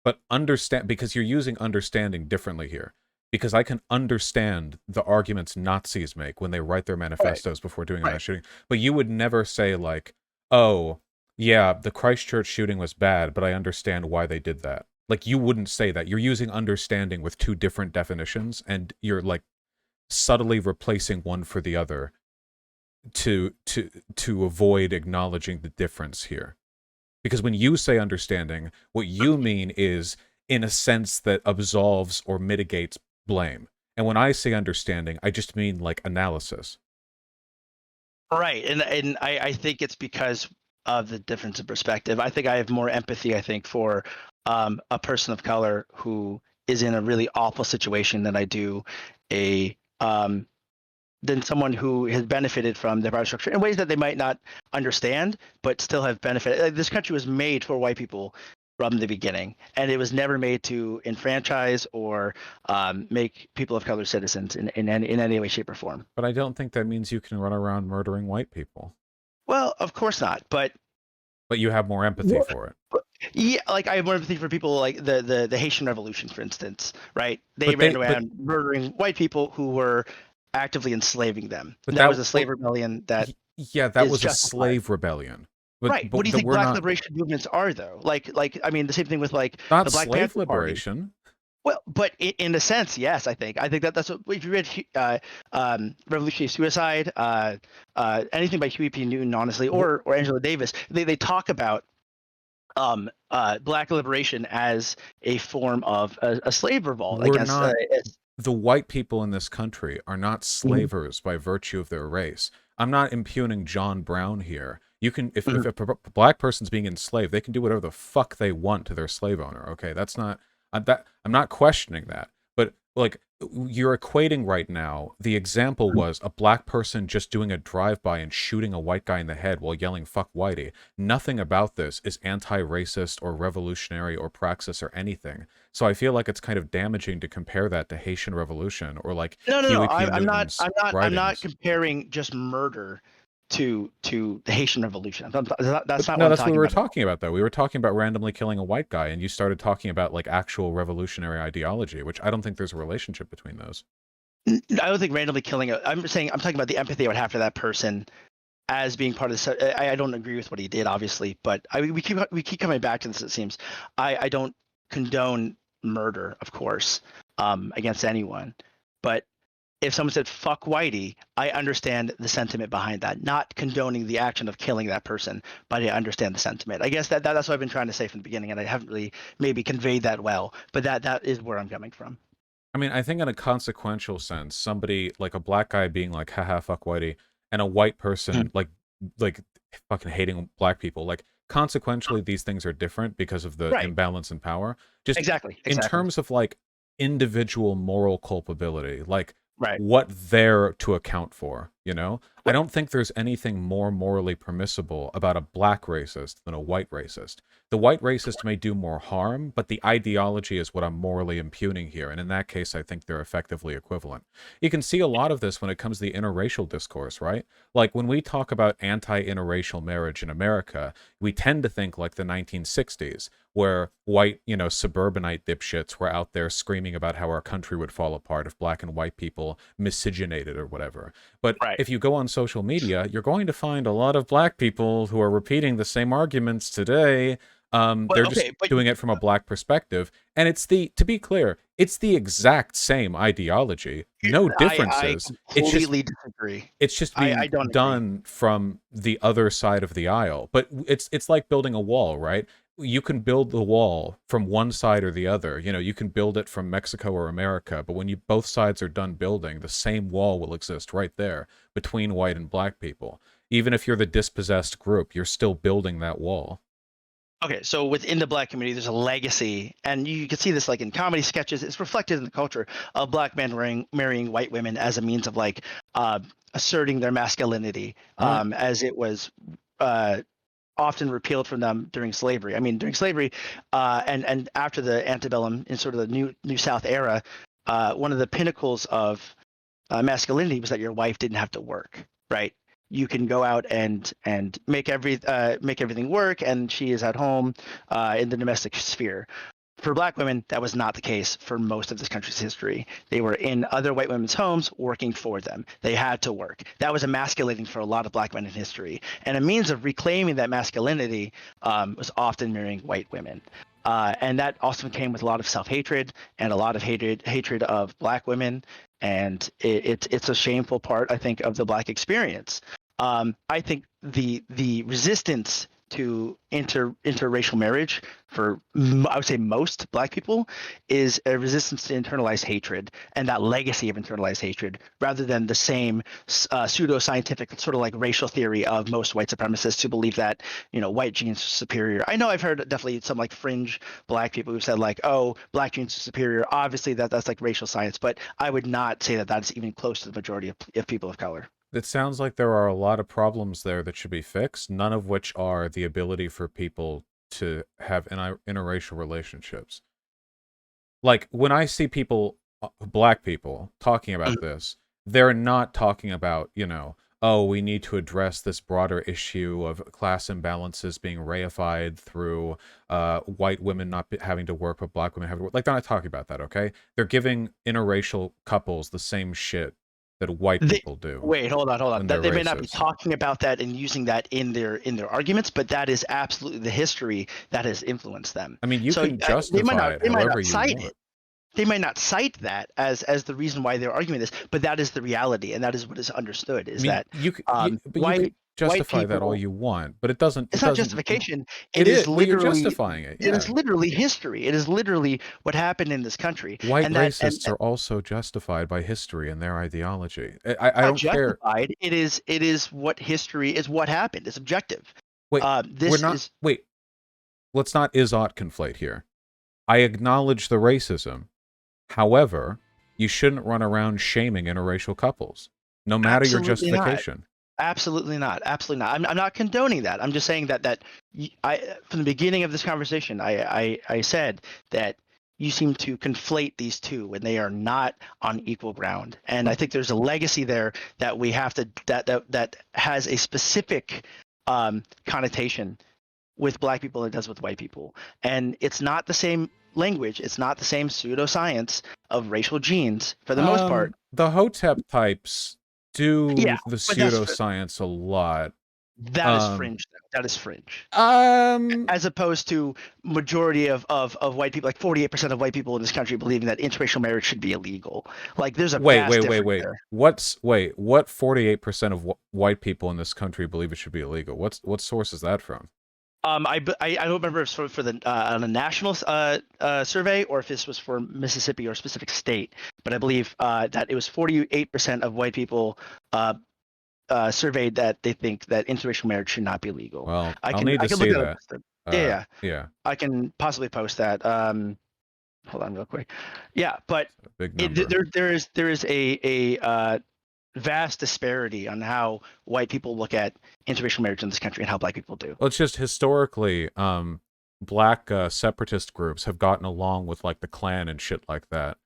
But understand because you're using understanding differently here. Because I can understand the arguments Nazis make when they write their Right, manifestos before doing a right. mass shooting. But you would never say like, "Oh, yeah, the Christchurch shooting was bad, but I understand why they did that." Like you wouldn't say that. You're using understanding with two different definitions, and you're like subtly replacing one for the other to avoid acknowledging the difference here. Because when you say understanding, what you mean is in a sense that absolves or mitigates blame. And when I say understanding, I just mean like analysis. Right, and I think it's because of the difference in perspective. I think I have more empathy. I think for a person of color who is in a really awful situation than I do a than someone who has benefited from the power structure in ways that they might not understand, but still have benefited. Like, this country was made for white people from the beginning, and it was never made to enfranchise or make people of color citizens in any way, shape, or form. But I don't think that means you can run around murdering white people. Well, of course not, but But you have more empathy for it. yeah, like I have more empathy for people like the Haitian Revolution, for instance, right? They But ran they but around murdering white people who were actively enslaving them. But And that was that, a slave well, rebellion that yeah, that is was a justified. slave rebellion. Right. What do you think We're black not, liberation movements are, though? Like I mean, the same thing with like not the Black slave Panther Party. liberation. Well, but in a sense, yes, I think that that's what if you read Revolutionary Suicide, anything by Huey P. Newton, honestly, or Angela Davis, they talk about black liberation as a form of a slave revolt We're against. not, the white people in this country are not Mhm, slavers by virtue of their race. I'm not impugning John Brown here. You can, if mhm. a black person's being enslaved, they can do whatever the fuck they want to their slave owner. Okay, that's not I'm not questioning that. But like, you're equating right now. The example was a black person just doing a drive-by and shooting a white guy in the head while yelling "fuck whitey." Nothing about this is anti-racist or revolutionary or praxis or anything. So I feel like it's kind of damaging to compare that to Haitian Revolution or like No. Huey P. Newton's I'm not writings. comparing just murder to the Haitian Revolution. That's But not what no, I'm that's what we talking were about at all. talking about, though. We were talking about randomly killing a white guy, and you started talking about like actual revolutionary ideology, which I don't think there's a relationship between those. I don't think randomly killing. I'm saying I'm talking about the empathy I would have for that person as being part of this. I don't agree with what he did, obviously, but we keep coming back to this. It seems I don't condone murder, of course, against anyone, but if someone said "fuck Whitey," I understand the sentiment behind that. Not condoning the action of killing that person, but I understand the sentiment. I guess that's what I've been trying to say from the beginning, and I haven't really maybe conveyed that well. But that is where I'm coming from. I mean, I think in a consequential sense, somebody like a black guy being like, haha, fuck whitey, and a white person Mhm. like fucking hating black people, like consequentially these things are different because of the Right. imbalance in power. Just Exactly. in Exactly. terms of like individual moral culpability, like Right. what they're to account for, you know? I Right. don't think there's anything more morally permissible about a black racist than a white racist. The white racist may do more harm, but the ideology is what I'm morally impugning here. And in that case, I think they're effectively equivalent. You can see a lot of this when it comes to the interracial discourse, right? Like when we talk about anti-interracial marriage in America, we tend to think like the 1960s, where white, suburbanite dipshits were out there screaming about how our country would fall apart if black and white people miscegenated or whatever. But Right. if you go on social media, you're going to find a lot of black people who are repeating the same arguments today. But They're just okay. But doing it from a black perspective. And to be clear, it's the exact same ideology. No I differences. completely disagree. It's just I being don't agree. done from the other side of the aisle. But it's like building a wall, right? You can build the wall from one side or the other. You can build it from Mexico or America, but when you both sides are done building, the same wall will exist right there between white and black people. Even if you're the dispossessed group, you're still building that wall. Okay, so within the black community, there's a legacy, and you can see this like in comedy sketches. It's reflected in the culture of black men marrying white women as a means of like uh, asserting their masculinity, All right. as it was uh, often repealed from them during slavery. I mean, during slavery, and after the antebellum in sort of the New South era, one of the pinnacles of masculinity was that your wife didn't have to work, right? You can go out and make everything work, and she is at home in the domestic sphere. For black women, that was not the case for most of this country's history. They were in other white women's homes working for them. They had to work. That was emasculating for a lot of black men in history. And a means of reclaiming that masculinity was often marrying white women. And that also came with a lot of self-hatred and a lot of hatred of black women. And it's a shameful part, I think, of the black experience. I think the resistance to interracial marriage for I would say most black people is a resistance to internalized hatred and that legacy of internalized hatred rather than the same pseudo-scientific sort of like racial theory of most white supremacists who believe that white genes are superior. I know I've heard definitely some like fringe black people who said like, oh, black genes are superior. Obviously that's like racial science, but I would not say that that's even close to the majority of people of color. It sounds like there are a lot of problems there that should be fixed, none of which are the ability for people to have interracial relationships. Like when I see people, black people, talking about Mhm. this, they're not talking about, oh, we need to address this broader issue of class imbalances being reified through white women not having to work, but black women having to work. Like, they're not talking about that, okay? They're giving interracial couples the same shit that white They, people do wait, hold on. when That they're they may not be racist. talking about that and using that in their arguments, but that is absolutely the history that has influenced them. I mean, you So can justify it they might however not you cite want. it. They might not cite that as the reason why they're arguing this, but that is the reality, and that is what is understood. I Is mean, that but you could white justify that all people? you want, but it doesn't. It's It not doesn't. justification. It is. Well, you're justifying it. It is Yeah. literally history. It is literally what happened in this country, White and that racists are also justified by history and their ideology. I not don't care. justified. It is what history is. What happened. It's objective. Wait, we're This not. is Wait, let's not is-ought conflate here. I acknowledge the racism. However, you shouldn't run around shaming interracial couples, no matter your absolutely not. justification. Absolutely not. Absolutely not. I'm not condoning that. I'm just saying that I from the beginning of this conversation, I said that you seem to conflate these two when they are not on equal ground, and I think there's a legacy there that we have to that has a specific connotation with black people as it does with white people, and it's not the same language. It's not the same pseudoscience of racial genes for the most part. The Hotep types Yeah, do the but that's pseudoscience a lot. that is Um, fringe, though. That is fringe. um, As opposed to majority of white people, like 48% of white people in this country believing that interracial marriage should be illegal. Like there's a vast difference there. What 48% of white people in this country believe it should be illegal? What source is that from? I don't remember if it's for the on a national survey or if this was for Mississippi or a specific state, but I believe that it was 48% of white people surveyed that they think that interracial marriage should not be legal. Well, I'll need I to can look see at that. it. Yeah, Yeah, I can possibly post that. Hold on real quick. Yeah, but a big number. there is a vast disparity on how white people look at interracial marriage in this country and how black people do. Well, it's just historically, black separatist groups have gotten along with like the Klan and shit like that,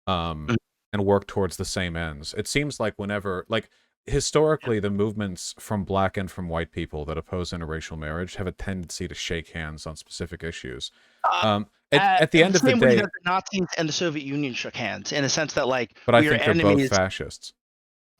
um, Mm. and work towards the same ends. It seems like whenever, like, historically, the movements from black and from white people that oppose interracial marriage have a tendency to shake hands on specific issues. Uh, At the the end of the same way that day, the Nazis and the Soviet Union shook hands, in a sense that like but I we are think they're both enemies. fascists.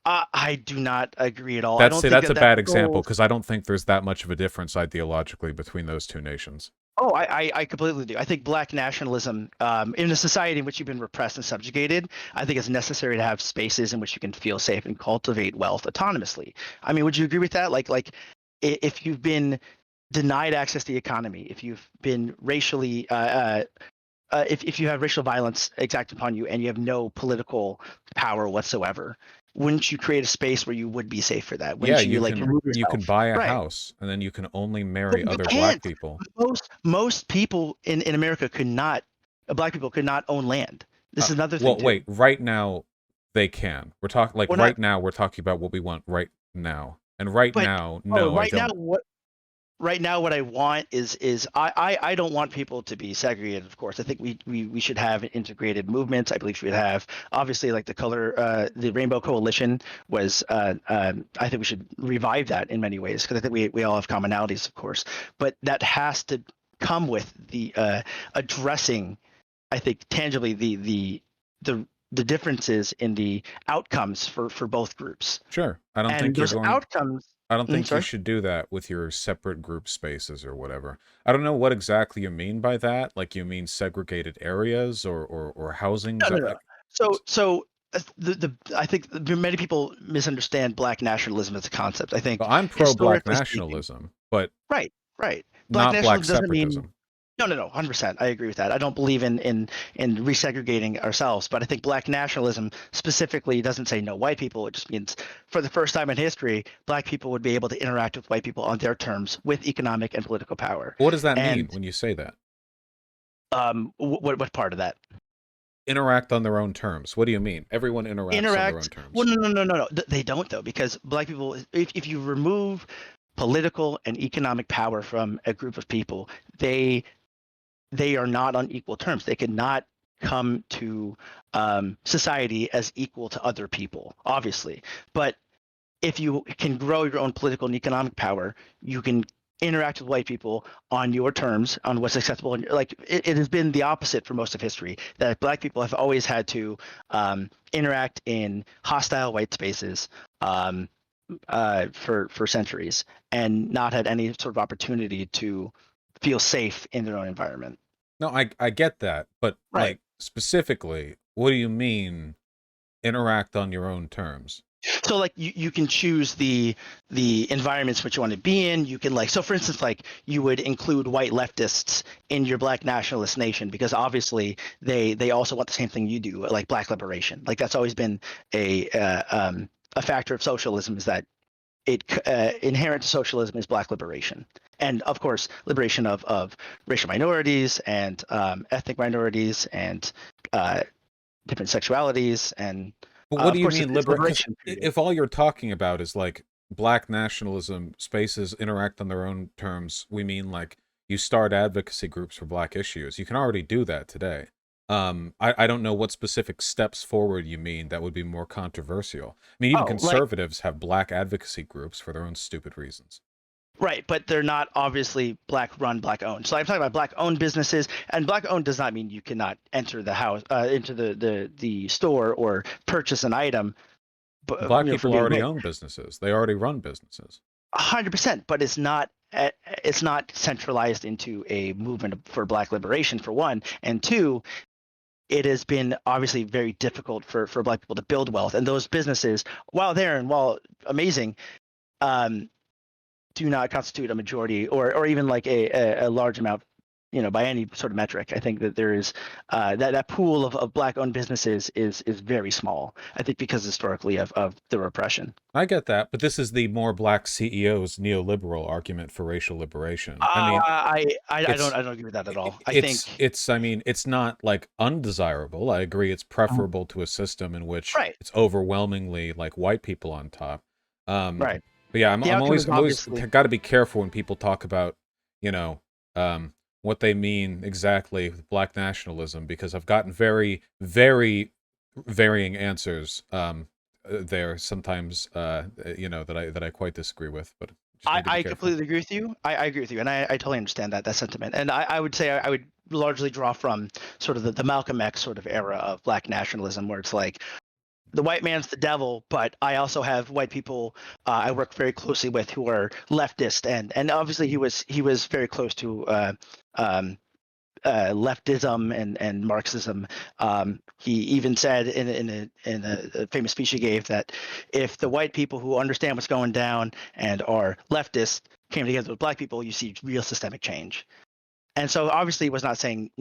I do not agree at all. I That's don't see, think that's that a that bad example goal. because I don't think there's that much of a difference ideologically between those two nations. Oh, I completely do. I think black nationalism, in a society in which you've been repressed and subjugated, I think it's necessary to have spaces in which you can feel safe and cultivate wealth autonomously. I mean, would you agree with that? If you've been denied access to the economy, if you've been racially, if you have racial violence exacted upon you and you have no political power whatsoever, wouldn't you create a space where you would be safe for that? Yeah, Wouldn't you like remove you can yourself? buy a Right. house and then you can only But marry you other black can't. people. Most people in America could not, black people could not own land. This is another thing Well, too. wait, right now they can. We're talking like We're not, right now we're talking about what we want right now. And right but now, oh, no, I don't. right now what I want is I don't want people to be segregated. Of course, I think we should have integrated movements. I believe we should have obviously like the Rainbow Coalition was. I think we should revive that in many ways because I think we all have commonalities, of course, but that has to come with the addressing. I think tangibly the the differences in the outcomes for both groups, Sure. and those outcomes. I don't think you Sorry. should do that with your separate group spaces or whatever. I don't know what exactly you mean by that. Like you mean segregated areas or housings? No. So the I think many people misunderstand black nationalism as a concept. I think Well, I'm pro black historically speaking, nationalism, but right. Black not black nationalism doesn't mean separatism. no, 100%. I agree with that. I don't believe in resegregating ourselves, but I think black nationalism specifically doesn't say no white people. It just means for the first time in history, black people would be able to interact with white people on their terms with economic and political power. What does that mean And when you say that? what part of that? Interact on their own terms. What do you mean? Everyone interacts on their own Interact. Well, terms. no. They don't though, because black people. If you remove political and economic power from a group of people, they are not on equal terms. They cannot come to society as equal to other people, obviously. But if you can grow your own political and economic power, you can interact with white people on your terms, on what's acceptable. And like it has been the opposite for most of history. That Black people have always had to interact in hostile white spaces for centuries, and not had any sort of opportunity to feel safe in their own environment. No, I get that, but Right. like specifically, what do you mean interact on your own terms? So like you can choose the environments which you want to be in. You can like, so for instance, like you would include white leftists in your Black nationalist nation because obviously they also want the same thing you do, like Black liberation. Like that's always been a factor of socialism, is that it inherent to socialism is Black liberation, and of course liberation of racial minorities and ethnic minorities and uh, different sexualities, and But what do of you course mean it's liberate? Because liberation period. if all you're talking about is like black nationalism, spaces interact on their own terms, we mean like you start advocacy groups for black issues. You can already do that today. I don't know what specific steps forward you mean that would be more controversial. I mean, even Oh, like conservatives have black advocacy groups for their own stupid reasons. right, but they're not obviously Black run, Black owned. So I'm talking about Black owned businesses, and Black owned does not mean you cannot enter the house, into the store or purchase an item, but Black for people being already white. own businesses. They already run businesses. 100%, but it's not centralized into a movement for Black liberation, for one, and two, it has been obviously very difficult for Black people to build wealth, and those businesses, while there and while amazing, um, do not constitute a majority or even like a large amount, by any sort of metric. I think that there is that pool of Black owned businesses is very small. I think because historically of the repression. I get that, but this is the more black CEOs neoliberal argument for racial liberation. I mean, I it's don't agree with that at all. I think it's I mean, it's not like undesirable. I agree it's preferable to a system in which right, it's overwhelmingly like white people on top. Um right. but yeah, The outcome is I'm always obviously got to be careful when people talk about, you know, what they mean exactly with black nationalism because I've gotten very varying answers there sometimes that I quite disagree with, but just need to be I careful. completely agree with you. I agree with you, and I totally understand that sentiment. And I would say I would largely draw from sort of the Malcolm X sort of era of Black nationalism, where it's like the white man's the devil, but I also have white people I work very closely with who are leftist, and obviously he was very close to um, leftism and Marxism. He even said in a famous speech he gave that if the white people who understand what's going down and are leftist came together with Black people, you see real systemic change. And so obviously he was not saying,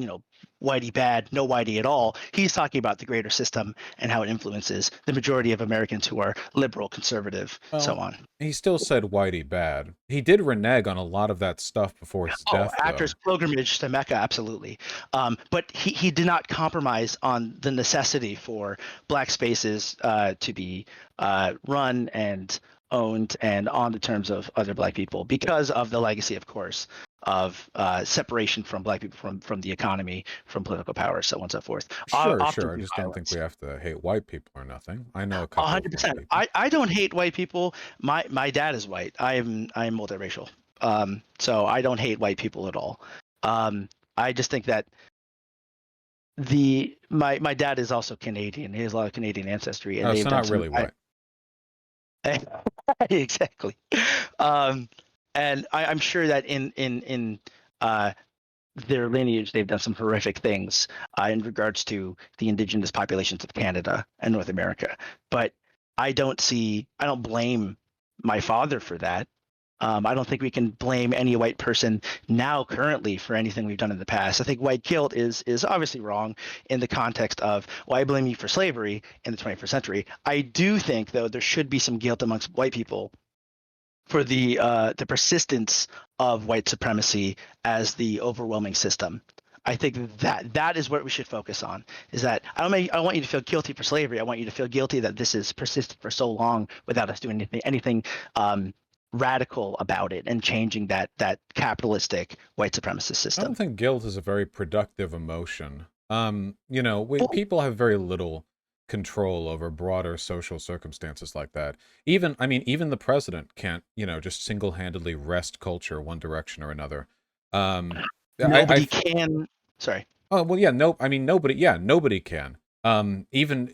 whitey bad, no whitey at all. He's talking about the greater system and how it influences the majority of Americans who are liberal, conservative, so Well, on. he still said Whitey bad. He did renege on a lot of that stuff before his Oh, death, actors' though. pilgrimage to Mecca, absolutely. But he did not compromise on the necessity for Black spaces to be run and owned and on the terms of other Black people because of the legacy, of course, of separation from Black people from the economy, from political power, so on and so forth, often Sure. I through just don't think violence. we have to hate white people or nothing. I know a A couple of hundred white percent. people. I don't hate white people. My dad is white. I'm multiracial. So I don't hate white people at all. Um, I just think that my dad is also Canadian. He has a lot of Canadian ancestry, and Oh, they've so done not some. really white. Exactly. Um, and I'm sure that in uh, their lineage, they've done some horrific things in regards to the indigenous populations of Canada and North America. But I don't blame my father for that. I don't think we can blame any white person now currently for anything we've done in the past. I think white guilt is obviously wrong in the context of, well, I blame you for slavery in the 21st century. I do think though there should be some guilt amongst white people for the persistence of white supremacy as the overwhelming system. I think that is what we should focus on. Is that I don't want you to feel guilty for slavery. I want you to feel guilty that this has persisted for so long without us doing anything radical about it and changing that capitalistic white supremacist I don't system. think guilt is a very productive emotion. Well, People have very little control over broader social circumstances like that. Even, I mean, even the president can't, just single-handedly wrest culture one direction or another. Um, I Nobody can. Sorry. Oh, well, yeah, no, I mean, nobody, yeah, nobody can. Even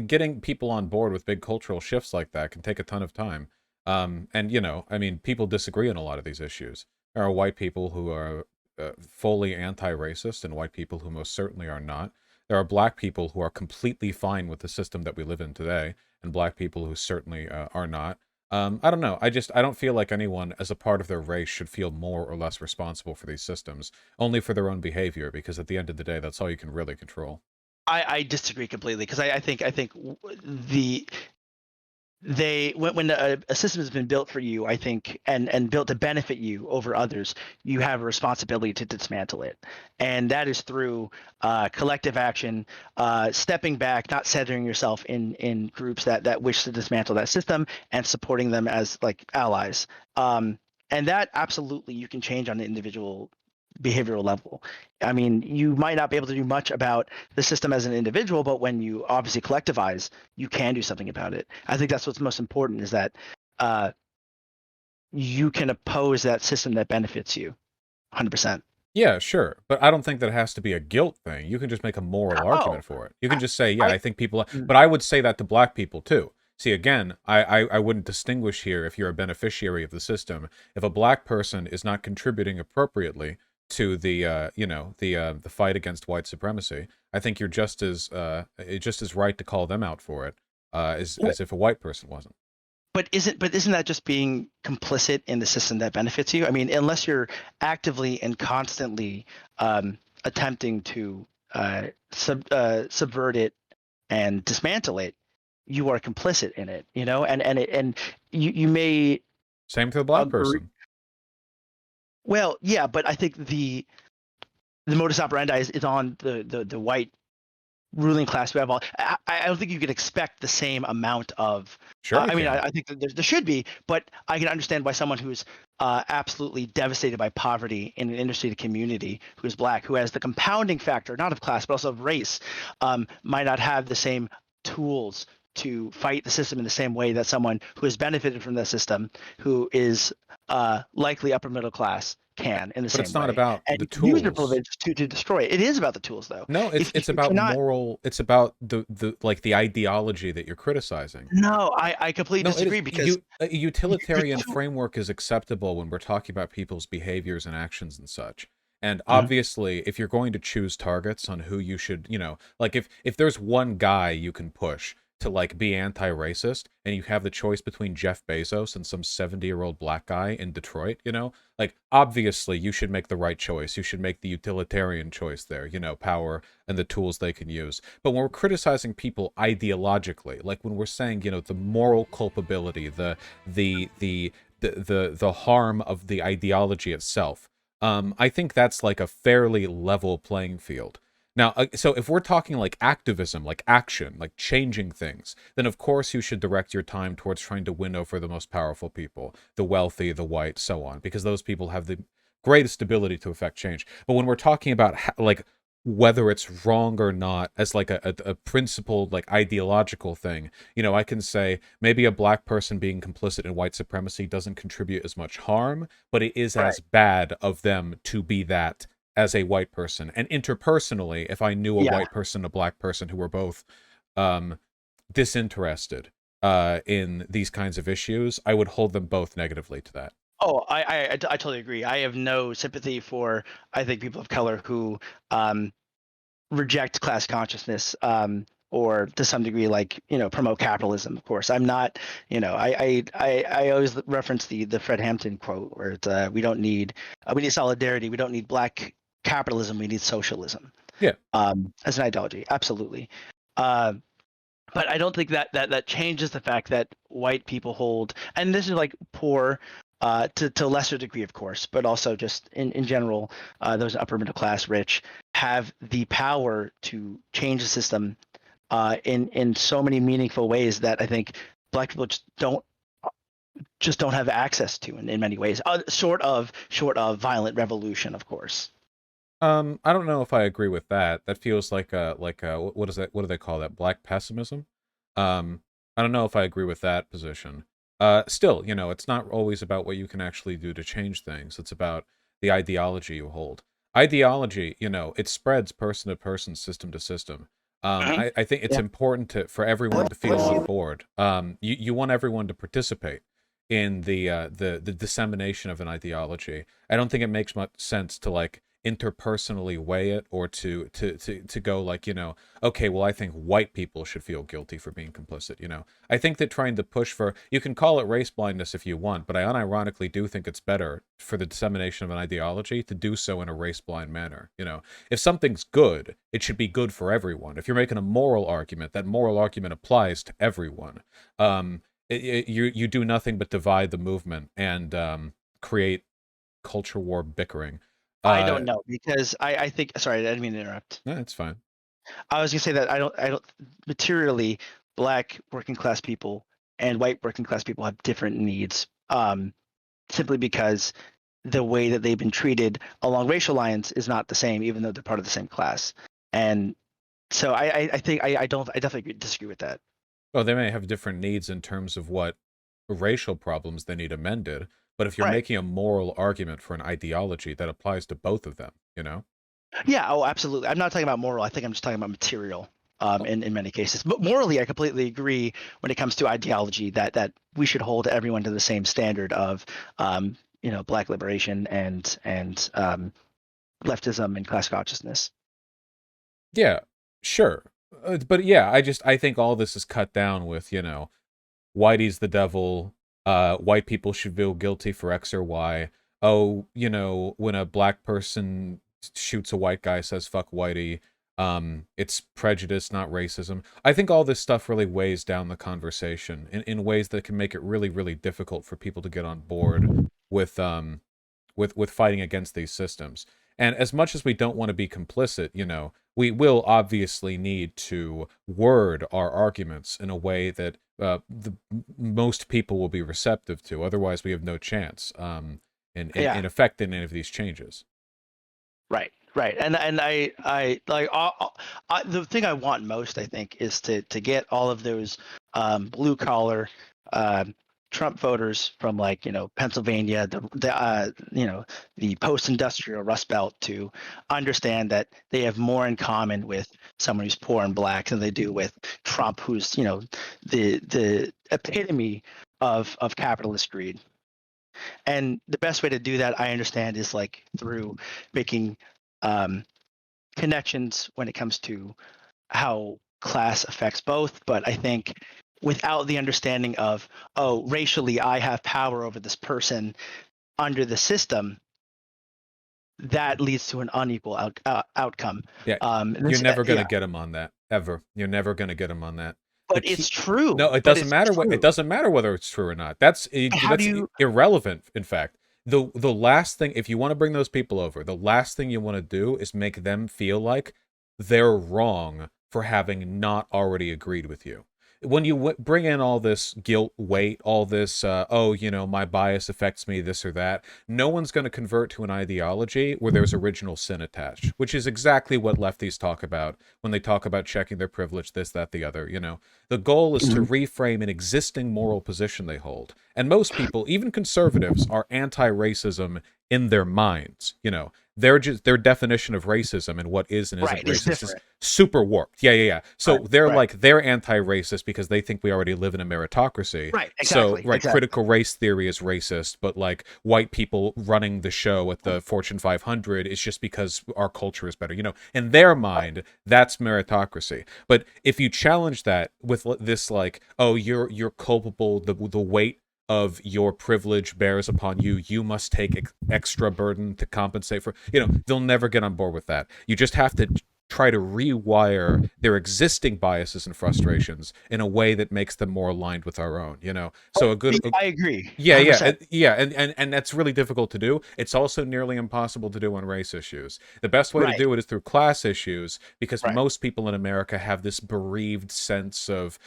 getting people on board with big cultural shifts like that can take a ton of time. And, I mean, people disagree on a lot of these issues. There are white people who are fully anti-racist and white people who most certainly are not. There are black people who are completely fine with the system that we live in today, and black people who certainly are not. I don't know. I don't feel like anyone as a part of their race should feel more or less responsible for these systems, only for their own behavior, because at the end of the day, that's all you can really control. I disagree completely because I think the they when a system has been built for you, I think, and built to benefit you over others, you have a responsibility to dismantle it, and that is through collective action, stepping back, not centering yourself in groups that wish to dismantle that system, and supporting them as like allies. And that absolutely you can change on an individual behavioral level. I mean, you might not be able to do much about the system as an individual, but when you obviously collectivize, you can do something about it. I think that's what's most important is that uh, you can oppose that system that benefits you 100%. Yeah, sure, but I don't think that it has to be a guilt thing. You can just make a moral Oh, argument for it. You can I, just say, yeah, I I think people, mm, but I would say that to black people too. See, again, I wouldn't distinguish here if you're a beneficiary of the system. If a black person is not contributing appropriately to the, the fight against white supremacy, I think you're just as right to call them out for it, as if a white person wasn't. but isn't that just being complicit in the system that benefits you? I mean, unless you're actively and constantly attempting to subvert it and dismantle it, you are complicit in it, and you may Same for the black agree. person. Well, yeah, but I think the modus operandi is on the white ruling class who have all. I don't think you could expect the same amount of. Sure, you I mean, can. I think that there should be, but I can understand why someone who's absolutely devastated by poverty in an inner-city community, who is black, who has the compounding factor not of class but also of race, might not have the same tools to fight the system in the same way that someone who has benefited from the system, who is likely upper middle class, can in the But same it's not way. about And the you can use your tools. privilege to destroy it. It is about the tools, though. No, If it's you about cannot. moral. It's about the like the ideology that you're criticizing. No, I completely No, it is disagree because you. A your utilitarian tool. framework is acceptable when we're talking about people's behaviors and actions and such. And Mhm. obviously, if you're going to choose targets on who you should, like if there's one guy you can push to like be anti-racist, and you have the choice between Jeff Bezos and some 70-year-old black guy in Detroit, like obviously you should make the right choice. You should make the utilitarian choice there, power and the tools they can use. But when we're criticizing people ideologically, like when we're saying, the moral culpability, the harm of the ideology itself, I think that's like a fairly level playing field. Now, so if we're talking like activism, like action, like changing things, then of course you should direct your time towards trying to win over the most powerful people, the wealthy, the white, so on, because those people have the greatest ability to affect change. But when we're talking about like whether it's wrong or not as like a principled like ideological thing, I can say maybe a black person being complicit in white supremacy doesn't contribute as much harm, but it is Right. as bad of them to be that as a white person. And interpersonally, if I knew a Yeah. white person, a black person who were both um disinterested in these kinds of issues, I would hold them both negatively to that. Oh, I totally agree. I have no sympathy for I think people of color who um, reject class consciousness, or to some degree like promote capitalism. Of course, I'm not. I always reference the Fred Hampton quote where it's we need solidarity. We don't need black capitalism. We need socialism Yeah. as an ideology. Absolutely. Uh, but I don't think that changes the fact that white people hold, and this is like poor, to a lesser degree, of course, but also just in general, those upper middle class, rich, have the power to change the system in so many meaningful ways that I think black people just don't have access to in many ways, short of violent revolution, of course. I don't know if I agree with that. That feels like a what is that? What do they call that? Black pessimism. I don't know if I agree with that position. Still, it's not always about what you can actually do to change things. It's about the ideology you hold. Ideology, it spreads person to person, system to system. Mhm. I think it's Yeah. important for everyone to feel on board. You want everyone to participate in the dissemination of an ideology. I don't think it makes much sense to like interpersonally weigh it or to go like, okay, well, I think white people should feel guilty for being complicit. I think that trying to push for, you can call it race blindness if you want, but I unironically do think it's better for the dissemination of an ideology to do so in a race blind manner. If something's good, it should be good for everyone. If you're making a moral argument, that moral argument applies to everyone. You do nothing but divide the movement and create culture war bickering. I uh don't know because I think sorry, I didn't mean to interrupt. no, it's fine. I was gonna say that I don't materially black working class people and white working class people have different needs. Simply because the way that they've been treated along racial lines is not the same, even though they're part of the same class. And so I think I definitely disagree with that. Well, they may have different needs in terms of what racial problems they need amended, but if you're Right. making a moral argument for an ideology, that applies to both of them. Yeah. Oh, absolutely. I'm not talking about moral. I think I'm just talking about material. In many cases, but morally, I completely agree when it comes to ideology that we should hold everyone to the same standard of, black liberation and leftism and class consciousness. Yeah, sure. But yeah, I think all this is cut down with, Whitey's the devil. White people should feel guilty for X or Y. Oh, when a black person shoots a white guy, says fuck Whitey, it's prejudice, not racism. I think all this stuff really weighs down the conversation in ways that can make it really, really difficult for people to get on board with with fighting against these systems. And as much as we don't want to be complicit, we will obviously need to word our arguments in a way that most people will be receptive to. Otherwise, we have no chance Yeah. in affecting any of these changes. Right, right, and I like the thing I want most, I think, is to get all of those blue collar um, Trump voters from like Pennsylvania, the post industrial Rust Belt to understand that they have more in common with someone who's poor and black than they do with Trump, who's the epitome of capitalist greed. And the best way to do that, I understand, is like through making um, connections when it comes to how class affects both. But I think without the understanding of, oh, racially, I have power over this person under the system, that leads to an unequal outcome. Yeah, you're never going to get them on that ever. You're never going to get them on that. The But it's key, true. no, it But doesn't it's matter what. It true. doesn't matter whether it's true or not. That's But how do that's you? irrelevant. In fact, the last thing, if you want to bring those people over, the last thing you want to do is make them feel like they're wrong for having not already agreed with you. When you bring in all this guilt weight, all this, oh, my bias affects me, this or that, no one's going to convert to an ideology where there's original sin attached, which is exactly what lefties talk about when they talk about checking their privilege, this, that, the other. The goal is to Mhm. reframe an existing moral position they hold. And most people, even conservatives, are anti-racism in their minds. Their definition of racism and what is and isn't Right. It's racist is different. super warped. Yeah, yeah, yeah. So Right. they're Right. like they're anti-racist because they think we already live in a meritocracy. Right. So Exactly. right, Exactly. critical race theory is racist, but like white people running the show at the Fortune 500 is just because our culture is better. In their Right. mind, that's meritocracy. But if you challenge that with this, like, oh, you're culpable, the weight of your privilege bears upon you, you must take extra burden to compensate for, they'll never get on board with that. You just have to try to rewire their existing biases and frustrations in a way that makes them more aligned with our own. So I agree. yeah, yeah, 100%. yeah, and that's really difficult to do. It's also nearly impossible to do on race issues. The best way to Right. do it is through class issues, because Right. most people in America have this bereaved sense of,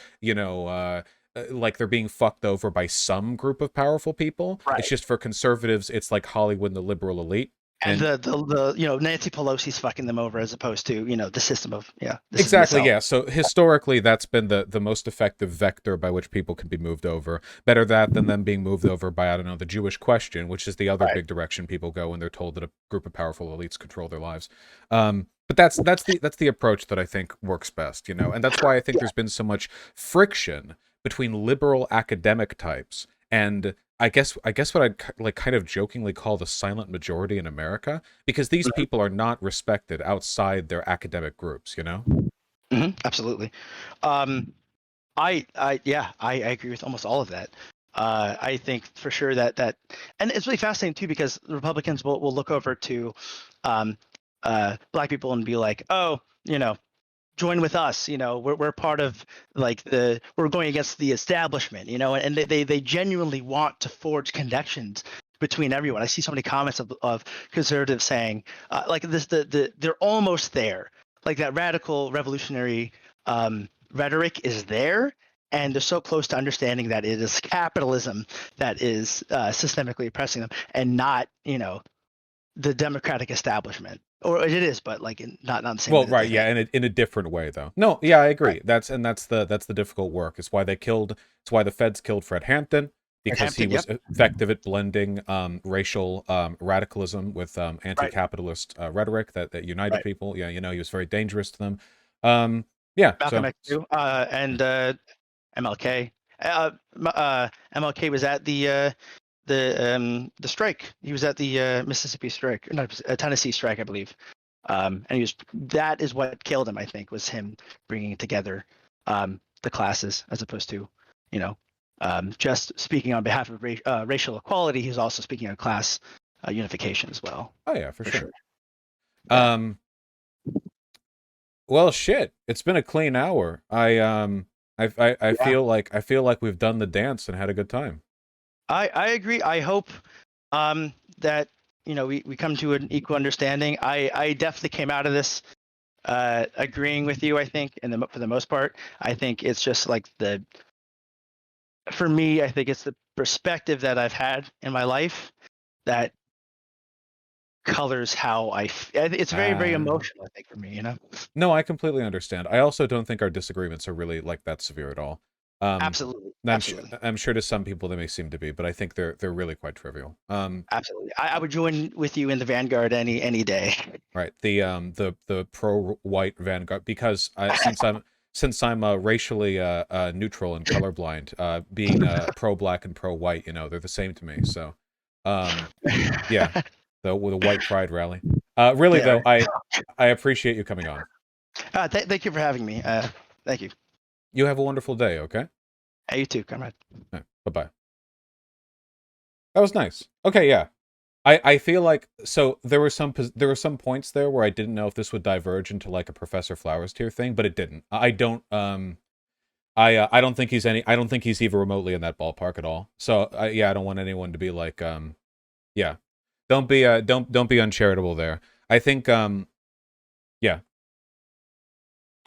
like they're being fucked over by some group of powerful people. It's Right. just for conservatives, it's like Hollywood and the liberal elite. And And the Nancy Pelosi's fucking them over as opposed to the system of the system exactly, itself. yeah. So historically, that's been the most effective vector by which people can be moved over. Better that than them being moved over by, I don't know, the Jewish question, which is the other Right. big direction people go when they're told that a group of powerful elites control their lives. But that's the approach that I think works best, and that's why I think Yeah. there's been so much friction between liberal academic types and I guess what I'd like kind of jokingly call the silent majority in America, because these Mhm. people are not respected outside their academic groups. Absolutely. Um, I agree with almost all of that. I think for sure and it's really fascinating too because Republicans will look over to um, black people and be like, oh, join with us. We're part of we're going against the establishment. And they genuinely want to forge connections between everyone. I see so many comments of conservatives saying like this they're almost there. Like that radical revolutionary rhetoric is there, and they're so close to understanding that it is capitalism that is systemically oppressing them, and not the democratic establishment. Or it is, but like not in the same way Well, that right, they yeah, think. in a different way though. No, yeah, I Right. agree. That's the difficult work. It's why they killed. It's why the feds killed Fred Hampton, At because he Hampton, was yep. effective at blending racial radicalism with Right. anti-capitalist rhetoric that united Right. people. Yeah, he was very dangerous to them. Yeah, Malcolm so X too, yeah. and MLK. MLK was at the strike. He was at the Mississippi strike, not Tennessee strike, I believe. And that is what killed him. I think was him bringing together the classes as opposed to, you know, just speaking on behalf of racial equality. He was also speaking on class unification as well, Oh yeah, for for sure. sure. Yeah. Um, well, shit, it's been a clean hour. I Yeah. feel like we've done the dance and had a good time. I agree. I hope that we come to an equal understanding. I definitely came out of this agreeing with you. I think, for the most part, I think it's just like for me, I think it's the perspective that I've had in my life that colors how it's very, very Ah. emotional. I think for me. No, I completely understand. I also don't think our disagreements are really like that severe at all. Um, Absolutely, I'm sure, absolutely, I'm sure to some people they may seem to be, but I think they're really quite trivial. absolutely. I would join with you in the Vanguard any day. Right. The pro-white vanguard, because since I'm racially neutral and colorblind, being pro-black and pro-white, they're the same to me. So, yeah, with a white pride rally. Really Yeah. though, I appreciate you coming on. Thank you for having me. Thank you. You have a wonderful day. Okay. Hey, you too, comrade. Bye bye. That was nice. Okay, yeah. I feel like, so there were some points there where I didn't know if this would diverge into like a Professor Flowers tier thing, but it didn't. I don't think I don't think he's even remotely in that ballpark at all. So yeah, I don't want anyone to be like yeah. Don't be uncharitable there. I think yeah.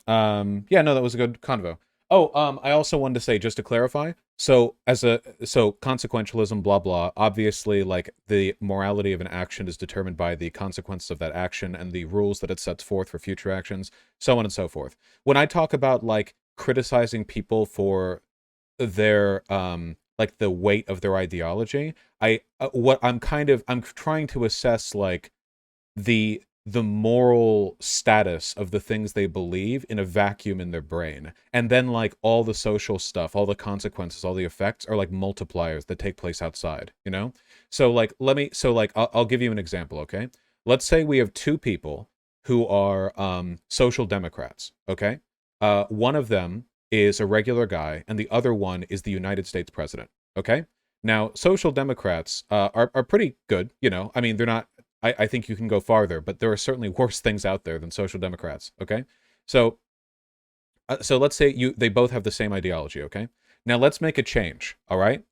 Yeah, no, that was a good convo. Oh, I also wanted to say, just to clarify, so consequentialism, blah blah. Obviously, like the morality of an action is determined by the consequences of that action and the rules that it sets forth for future actions, so on and so forth. When I talk about like criticizing people for their like the weight of their ideology, I'm trying to assess like the moral status of the things they believe in a vacuum in their brain, and then like all the social stuff, all the consequences, all the effects are like multipliers that take place outside. So like I'll give you an example. Okay, let's say we have two people who are social democrats. Okay, one of them is a regular guy and the other one is the United States president. Okay, now social democrats are pretty good. I mean, they're not, I think you can go farther, but there are certainly worse things out there than social democrats. Okay, so so let's say they both have the same ideology. Okay, now let's make a change. All right,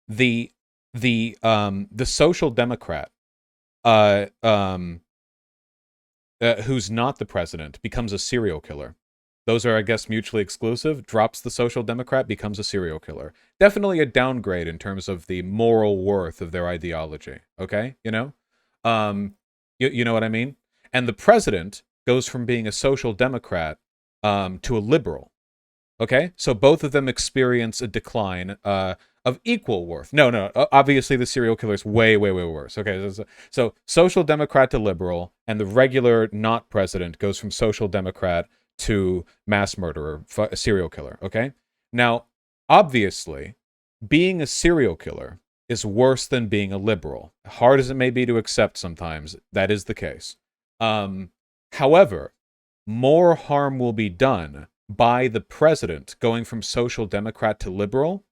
the the social democrat uh um who's not the president becomes a serial killer. Those are, I guess, mutually exclusive. Drops the social democrat, becomes a serial killer. Definitely a downgrade in terms of the moral worth of their ideology. Okay, um You know what I mean? And the president goes from being a social democrat to a liberal. Okay, so both of them experience a decline of equal worth. No. Obviously, the serial killer is way, way, way worse. Okay, so social democrat to liberal, and the regular not president goes from social democrat to mass murderer, serial killer. Okay, now obviously, being a serial killer is worse than being a liberal. Hard as it may be to accept sometimes, that is the case. However, more harm will be done by the president going from social democrat to liberal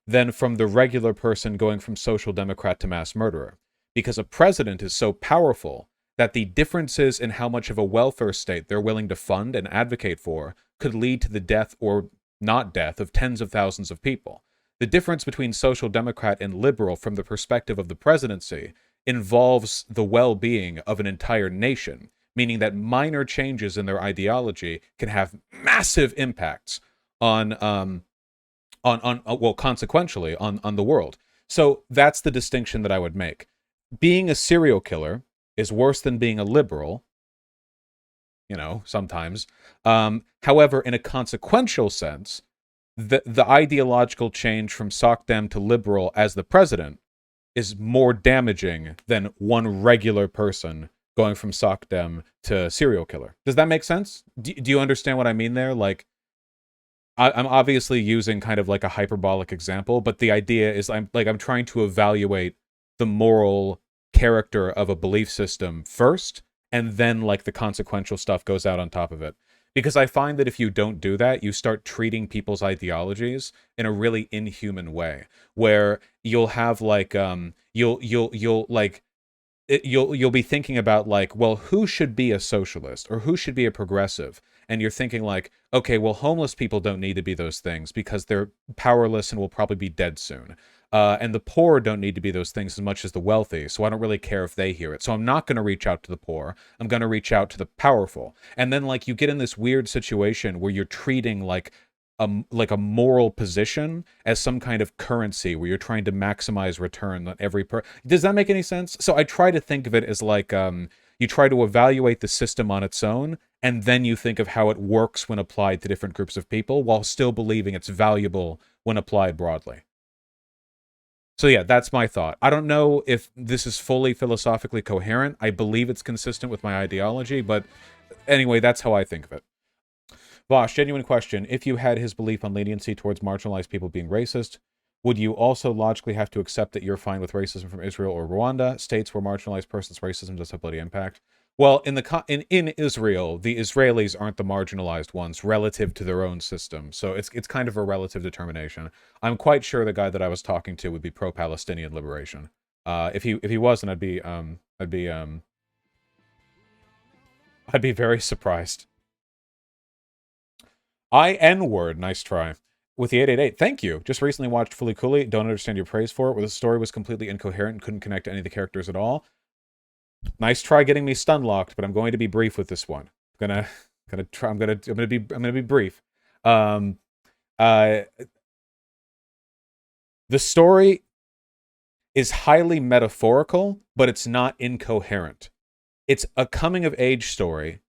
than from the regular person going from social democrat to mass murderer. Because a president is so powerful that the differences in how much of a welfare state they're willing to fund and advocate for could lead to the death or not death of tens of thousands of people. The difference between social democrat and liberal from the perspective of the presidency involves the well-being of an entire nation, meaning that minor changes in their ideology can have massive impacts on well, consequentially on the world. So that's the distinction that I would make. Being a serial killer is worse than being a liberal, sometimes. However, in a consequential sense, the ideological change from SOCDEM to liberal as the president is more damaging than one regular person going from SOCDEM to serial killer. Does that make sense? Do you understand what I mean there? Like, I'm obviously using kind of like a hyperbolic example, but the idea is I'm trying to evaluate the moral character of a belief system first, and then like the consequential stuff goes out on top of it. Because I find that if you don't do that, you start treating people's ideologies in a really inhuman way, where you'll have like you'll like you'll be thinking about like, well, who should be a socialist or who should be a progressive? And you're thinking like, okay, well, homeless people don't need to be those things because they're powerless and will probably be dead soon. And the poor don't need to be those things as much as the wealthy, so I don't really care if they hear it. So I'm not going to reach out to the poor. I'm going to reach out to the powerful. And then like you get in this weird situation where you're treating like a moral position as some kind of currency where you're trying to maximize return on every Does that make any sense? So I try to think of it as like you try to evaluate the system on its own, and then you think of how it works when applied to different groups of people while still believing it's valuable when applied broadly. So yeah, that's my thought. I don't know if this is fully philosophically coherent. I believe it's consistent with my ideology, but anyway, that's how I think of it. Vaush, genuine question. If you had his belief on leniency towards marginalized people being racist, would you also logically have to accept that you're fine with racism from Israel or Rwanda, states where marginalized persons' racism does have bloody impact? Well, in Israel, the Israelis aren't the marginalized ones relative to their own system, so it's kind of a relative determination. I'm quite sure the guy that I was talking to would be pro-Palestinian liberation. If he wasn't, I'd be very surprised. N-word, nice try. With the 888, thank you. Just recently watched Fully Cooley. Don't understand your praise for it, where the story was completely incoherent and couldn't connect to any of the characters at all. Nice try getting me stun locked, but I'm going to be brief with this one. I'm gonna be brief. The story is highly metaphorical, but it's not incoherent. It's a coming of age story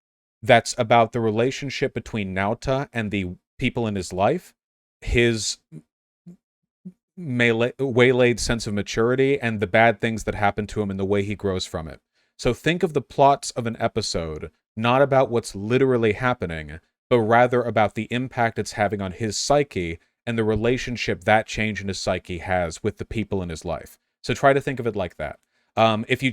that's about the relationship between Nauta and the people in his life, his waylaid sense of maturity, and the bad things that happen to him and the way he grows from it. So think of the plots of an episode not about what's literally happening, but rather about the impact it's having on his psyche and the relationship that change in his psyche has with the people in his life. So try to think of it like that. If you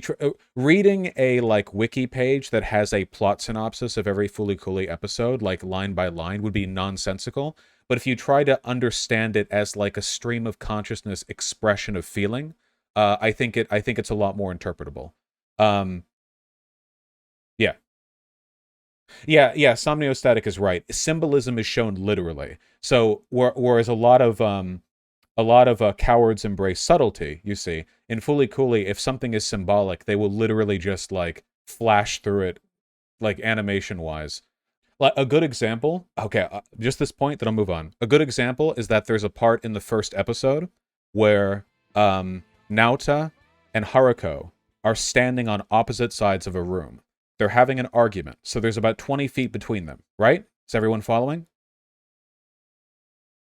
reading a like wiki page that has a plot synopsis of every Fully Cooley episode, like line by line, would be nonsensical. But if you try to understand it as like a stream of consciousness expression of feeling, I think it's a lot more interpretable. Yeah. Somniostatic is right. Symbolism is shown literally. So whereas a lot of cowards embrace subtlety, you see. In Fully Cooley, if something is symbolic, they will literally just, like, flash through it, like, animation-wise. Like, a good example... Okay, just this point, then I'll move on. A good example is that there's a part in the first episode where Nauta and Haruko are standing on opposite sides of a room. They're having an argument, so there's about 20 feet between them, right? Is everyone following?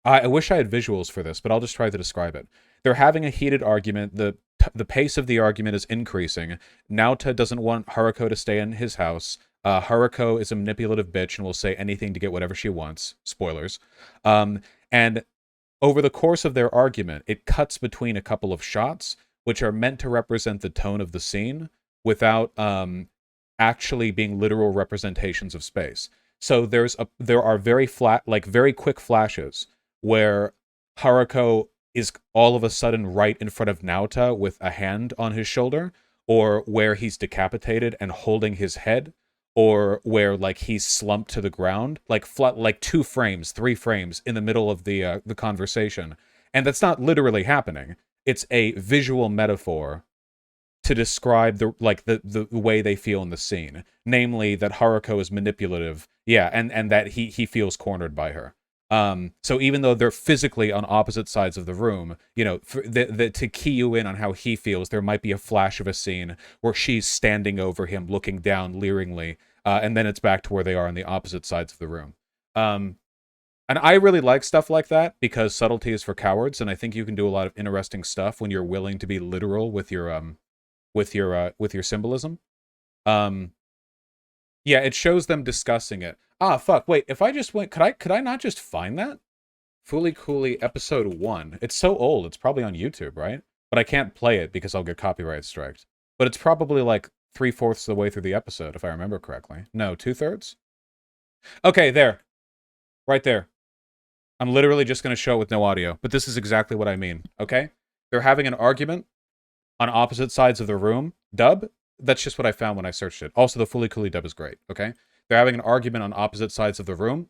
I wish I had visuals for this, but I'll just try to describe it. They're having a heated argument. The pace of the argument is increasing. Naota doesn't want Haruko to stay in his house. Haruko is a manipulative bitch and will say anything to get whatever she wants. Spoilers. And over the course of their argument, it cuts between a couple of shots, which are meant to represent the tone of the scene without actually being literal representations of space. So there are very flat, like very quick flashes where Haruko is all of a sudden right in front of Naota with a hand on his shoulder, or where he's decapitated and holding his head, or where like he's slumped to the ground, like flat, like 2 frames, 3 frames in the middle of the conversation, and that's not literally happening. It's a visual metaphor to describe the way they feel in the scene, namely that Haruko is manipulative, yeah, and that he feels cornered by her. So even though they're physically on opposite sides of the room, you know, to key you in on how he feels, there might be a flash of a scene where she's standing over him, looking down leeringly, and then it's back to where they are on the opposite sides of the room. And I really like stuff like that because subtlety is for cowards, and I think you can do a lot of interesting stuff when you're willing to be literal with your symbolism. Yeah, it shows them discussing it. Ah, fuck, wait, if I just went, could I not just find that? Fooly Cooley episode 1. It's so old, it's probably on YouTube, right? But I can't play it because I'll get copyright striked. But it's probably like 3/4 of the way through the episode, if I remember correctly. No, 2/3? Okay, there. Right there. I'm literally just going to show it with no audio, but this is exactly what I mean, okay? They're having an argument on opposite sides of the room. Dub, that's just what I found when I searched it. Also, the Fooly Cooley dub is great, okay? They're having an argument on opposite sides of the room,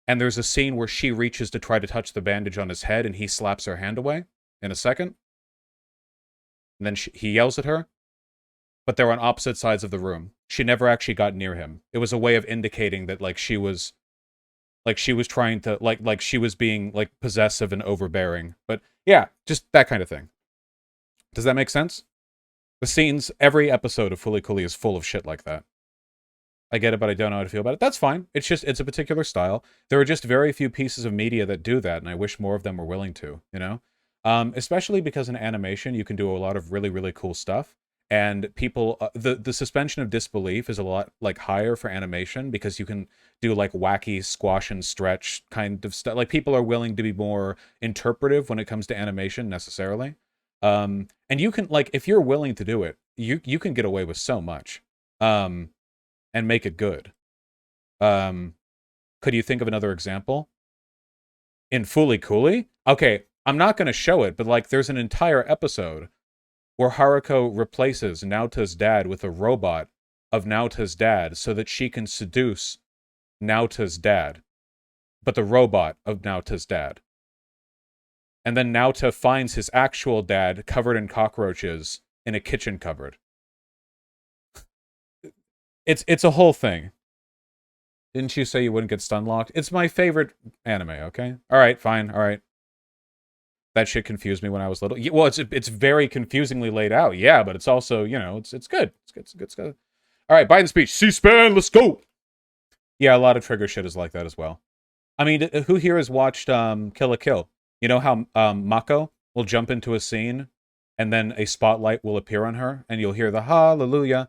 and there's a scene where she reaches to try to touch the bandage on his head, and he slaps her hand away in a second. And then he yells at her, but they're on opposite sides of the room. She never actually got near him. It was a way of indicating that, like, she was trying to, like she was being, like, possessive and overbearing. But, yeah, just that kind of thing. Does that make sense? The scenes, every episode of Fooly Cooley is full of shit like that. I get it, but I don't know how to feel about it. That's fine. It's a particular style. There are just very few pieces of media that do that, and I wish more of them were willing to, you know? Especially because in animation, you can do a lot of really, really cool stuff. And people, the suspension of disbelief is a lot, like, higher for animation because you can do, like, wacky squash and stretch kind of stuff. Like, people are willing to be more interpretive when it comes to animation, necessarily. And you can, like, if you're willing to do it, you can get away with so much. And make it good. Could you think of another example? In Fooly Cooley? Okay, I'm not going to show it, but, like, there's an entire episode where Haruko replaces Naota's dad with a robot of Naota's dad so that she can seduce Naota's dad, but the robot of Naota's dad. And then Naota finds his actual dad covered in cockroaches in a kitchen cupboard. It's a whole thing. Didn't you say you wouldn't get stun locked? It's my favorite anime, okay? Alright, fine, alright. That shit confused me when I was little. Well, it's very confusingly laid out, yeah, but it's also, you know, it's good. It's good. Alright, Biden speech. C-SPAN, let's go! Yeah, a lot of trigger shit is like that as well. I mean, who here has watched Kill la Kill? You know how Mako will jump into a scene, and then a spotlight will appear on her, and you'll hear the hallelujah,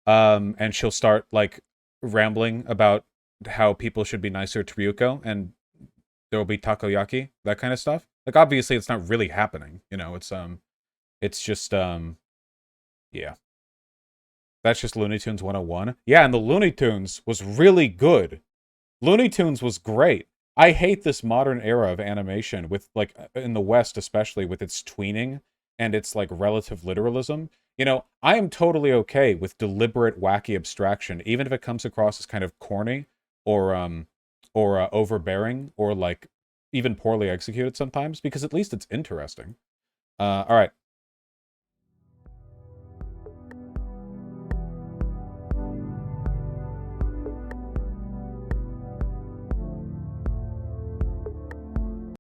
and she'll start, like, rambling about how people should be nicer to Ryuko, and there will be takoyaki, that kind of stuff. Like, obviously, it's not really happening, you know, it's just, yeah. That's just Looney Tunes 101. Yeah, and the Looney Tunes was really good. Looney Tunes was great. I hate this modern era of animation with, like, in the West especially, with its tweening and its, like, relative literalism. You know, I am totally okay with deliberate wacky abstraction, even if it comes across as kind of corny or overbearing or, like, even poorly executed sometimes, because at least it's interesting. All right.